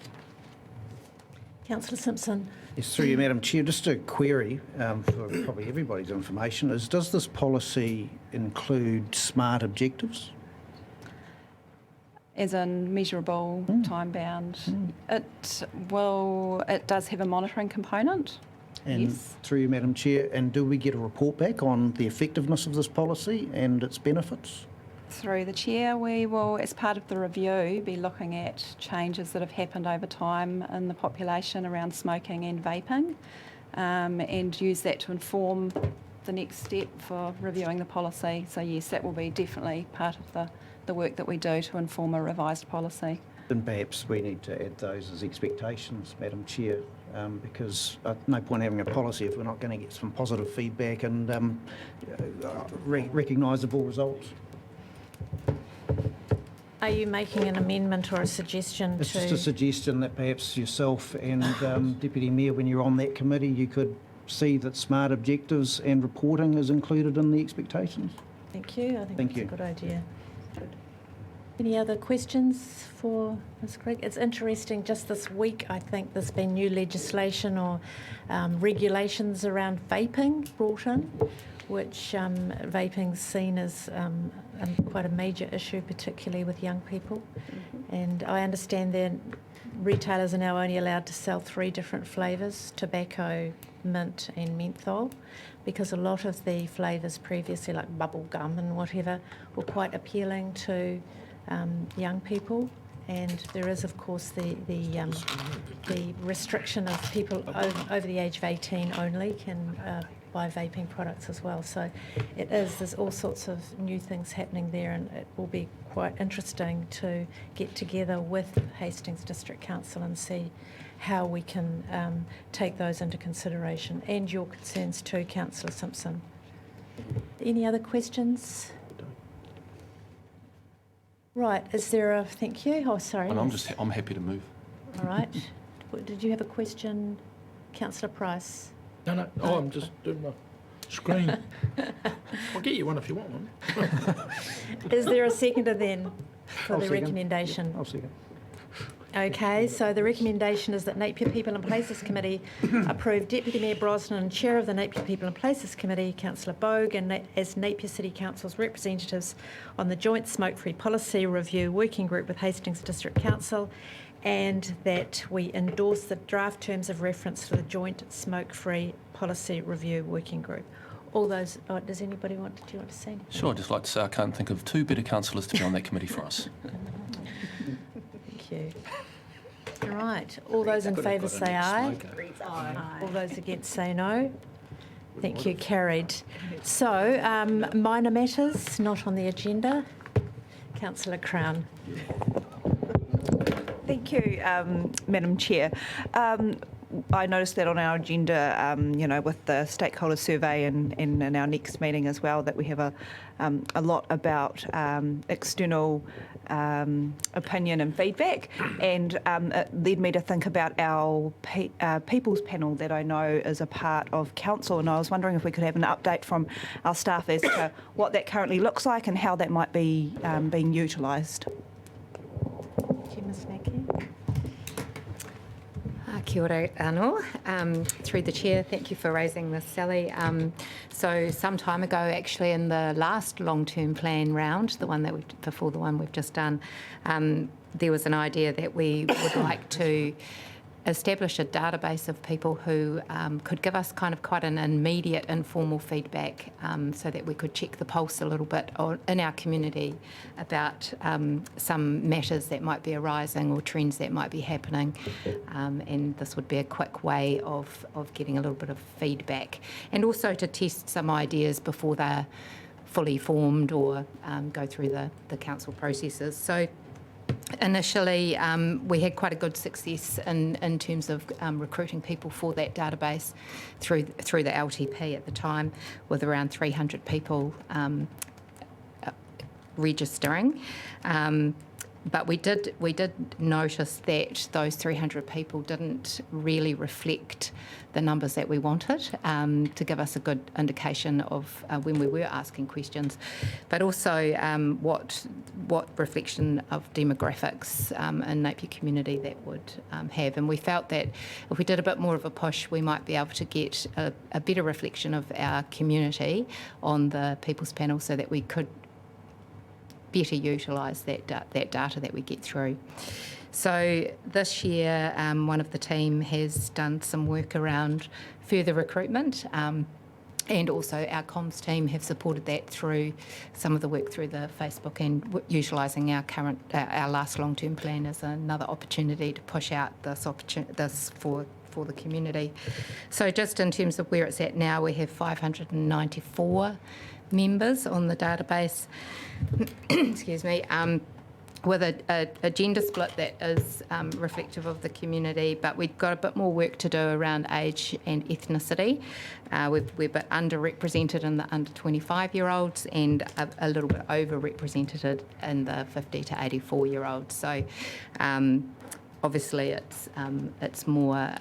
Councillor Simpson. Yes, through you, Madam Chair. Just a query for probably everybody's information is, does this policy include SMART objectives? As in measurable, time-bound. It does have a monitoring component. And yes. Through you, Madam Chair, and do we get a report back on the effectiveness of this policy and its benefits? Through the Chair, we will, as part of the review, be looking at changes that have happened over time in the population around smoking and vaping, and use that to inform the next step for reviewing the policy. So yes, that will be definitely part of the work that we do to inform a revised policy. And perhaps we need to add those as expectations, Madam Chair, because no point having a policy if we're not going to get some positive feedback and recognisable results. Are you making an amendment or a suggestion It's just a suggestion that perhaps yourself and Deputy Mayor, when you're on that committee, you could see that SMART objectives and reporting is included in the expectations. Thank you. I think that's a good idea. Good. Any other questions for Ms. Grigg? It's interesting, just this week I think there's been new legislation or regulations around vaping brought in, which vaping's seen as quite a major issue, particularly with young people. Mm-hmm. And I understand that retailers are now only allowed to sell 3 different flavours, tobacco, mint and menthol, because a lot of the flavours previously, like bubble gum and whatever, were quite appealing to young people. And there is, of course, the restriction of people over the age of 18 only can buy vaping products as well. So there's all sorts of new things happening there, and it will be quite interesting to get together with Hastings District Council and see how we can take those into consideration, and your concerns too, Councillor Simpson. Any other questions? Right, is there a, thank you, oh sorry. And I'm happy to move. All right, did you have a question, Councillor Price? No, I'm just doing my screen. I'll get you one if you want one. Is there a seconder then for I'll the second. recommendation? I'll second. Okay, so the recommendation is that Napier People and Places Committee approve Deputy Mayor Brosnan and Chair of the Napier People and Places Committee, Councillor Bogue, and as Napier City Council's representatives on the joint smoke-free policy review working group with Hastings District Council, and that we endorse the draft terms of reference for the joint smoke-free policy review working group. All those, does anybody do you want to say anything? Sure, I'd just like to say I can't think of two better councillors to be on that committee for us. Thank you. All right, all those in favour say aye. All those against say no. Thank you, carried. So, minor matters not on the agenda. Councillor Crown. Thank you, Madam Chair. I noticed that on our agenda, with the Stakeholder Survey and in our next meeting as well, that we have a lot about external opinion and feedback, and it led me to think about our People's Panel that I know is a part of Council, and I was wondering if we could have an update from our staff as to what that currently looks like and how that might be being utilised. Thank you, Ms Mackey. Kia ora anō. Through the chair, thank you for raising this, Sally. So some time ago, actually, in the last long-term plan round, the one that before the one we've just done, there was an idea that we would like to establish a database of people who could give us kind of quite an immediate informal feedback, so that we could check the pulse a little bit in our community about some matters that might be arising or trends that might be happening, and this would be a quick way of getting a little bit of feedback, and also to test some ideas before they're fully formed or go through the council processes. So initially, we had quite a good success in terms of recruiting people for that database through the LTP at the time, with around 300 people registering. But we did notice that those 300 people didn't really reflect the numbers that we wanted, to give us a good indication of when we were asking questions, but also what reflection of demographics in Napier community that would have. And we felt that if we did a bit more of a push, we might be able to get a better reflection of our community on the People's Panel, so that we could better utilise that data that we get through. So this year, one of the team has done some work around further recruitment, and also our comms team have supported that through some of the work through the Facebook, and utilising our last long-term plan as another opportunity to push out this for the community. So just in terms of where it's at now, we have 594 members on the database, excuse me, with a gender split that is reflective of the community, but we've got a bit more work to do around age and ethnicity. We're a bit underrepresented in the under 25-year-olds and a little bit overrepresented in the 50 to 84-year-olds. So obviously it's more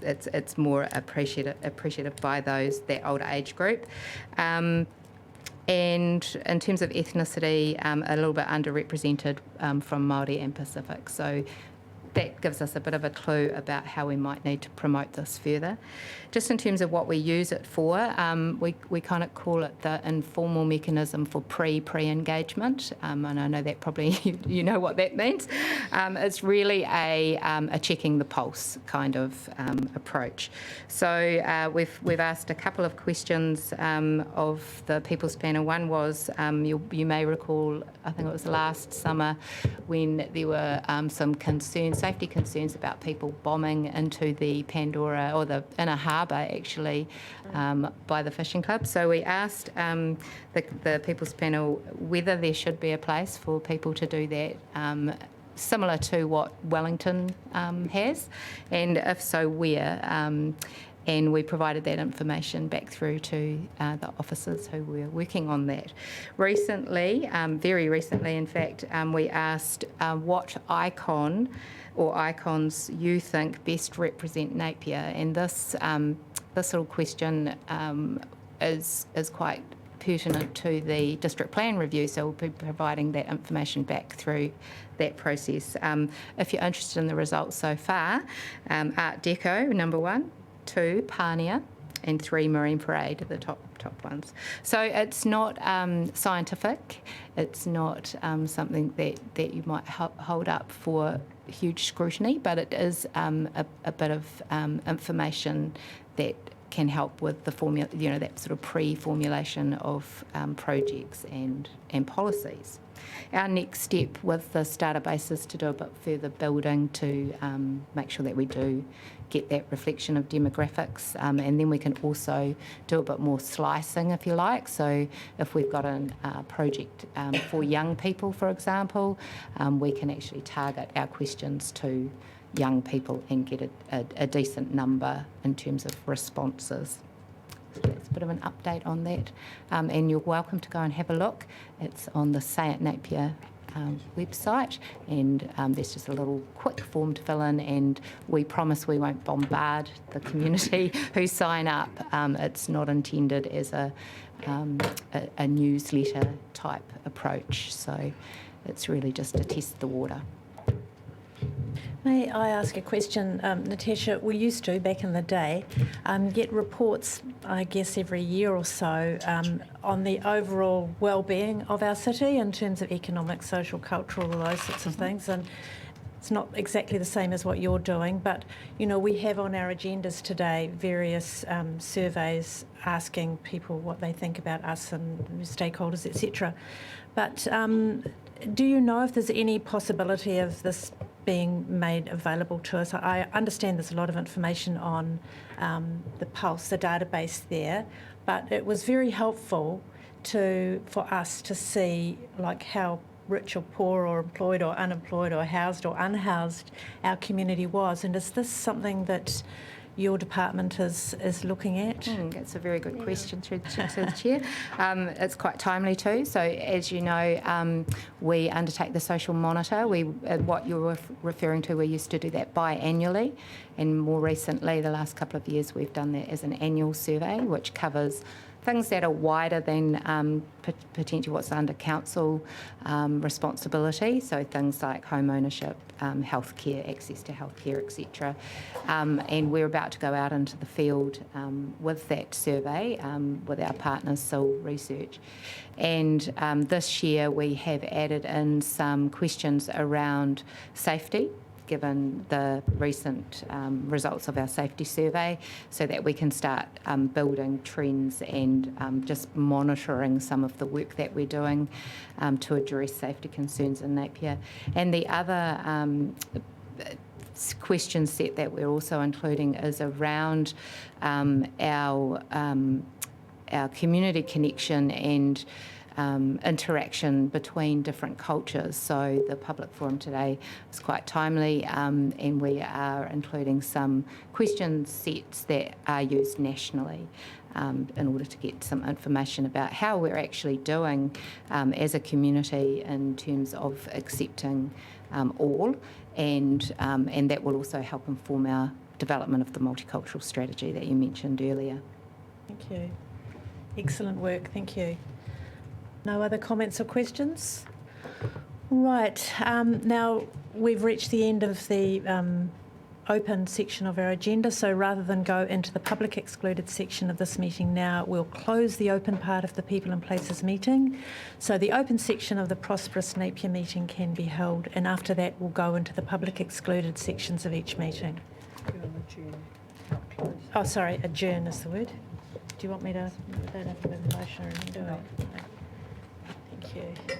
it's more appreciative by that older age group. And in terms of ethnicity, a little bit underrepresented from Māori and Pacific. So that gives us a bit of a clue about how we might need to promote this further. Just in terms of what we use it for, we kind of call it the informal mechanism for pre-engagement, and I know that probably you know what that means. It's really a checking the pulse kind of approach. So we've asked a couple of questions of the People's Panel. One was, you may recall, I think it was last summer, when there were some safety concerns about people bombing into the Pandora, or the inner harbour actually, by the fishing club. So we asked the People's Panel whether there should be a place for people to do that, similar to what Wellington has, and if so, where. And we provided that information back through to the officers who were working on that. Recently, very recently in fact, we asked what icon or icons you think best represent Napier, and this little question is quite pertinent to the district plan review, so we'll be providing that information back through that process. If you're interested in the results so far, Art Deco, number 1, 2, Pania, and 3, Marine Parade are the top ones. So it's not scientific, it's not something that you might hold up for huge scrutiny, but it is a bit of information that can help with the that sort of pre-formulation of projects and policies. Our next step with this database is to do a bit further building to make sure that we do get that reflection of demographics, and then we can also do a bit more slicing, if you like. So if we've got a project for young people, for example, we can actually target our questions to young people and get a decent number in terms of responses. So that's a bit of an update on that. And you're welcome to go and have a look. It's on the Say It Napier website, and there's just a little quick form to fill in, and we promise we won't bombard the community who sign up. It's not intended as a newsletter type approach, so it's really just to test the water. May I ask a question, Natasha? We used to, back in the day, get reports, I guess, every year or so on the overall well-being of our city in terms of economic, social, cultural, all those sorts of things. And it's not exactly the same as what you're doing, but, we have on our agendas today various surveys asking people what they think about us and stakeholders, etc. But do you know if there's any possibility of this being made available to us? I understand there's a lot of information on the Pulse, the database there, but it was very helpful for us to see how rich or poor or employed or unemployed or housed or unhoused our community was. And is this something that your department is looking at? That's a very good question through the Chair. It's quite timely too. So as you know, we undertake the social monitor. What you're referring to, we used to do that biannually, and more recently, the last couple of years, we've done that as an annual survey, which covers things that are wider than potentially what's under council responsibility, so things like home ownership, healthcare, access to healthcare, etc. And we're about to go out into the field with that survey with our partners, Sil Research. And this year we have added in some questions around safety, given the recent results of our safety survey, so that we can start building trends and just monitoring some of the work that we're doing to address safety concerns in Napier. And the other question set that we're also including is around our community connection and interaction between different cultures. So the public forum today is quite timely, and we are including some question sets that are used nationally in order to get some information about how we're actually doing as a community in terms of accepting all, and that will also help inform our development of the multicultural strategy that you mentioned earlier. Thank you. Excellent work, thank you. No other comments or questions? Right, now we've reached the end of the open section of our agenda, so rather than go into the public excluded section of this meeting now, we'll close the open part of the People and Places meeting. So the open section of the Prosperous Napier meeting can be held, and after that we'll go into the public excluded sections of each meeting. Oh, sorry, adjourn is the word. Do you want me to, I don't have to move the motion or anything, do I? No. Thank you.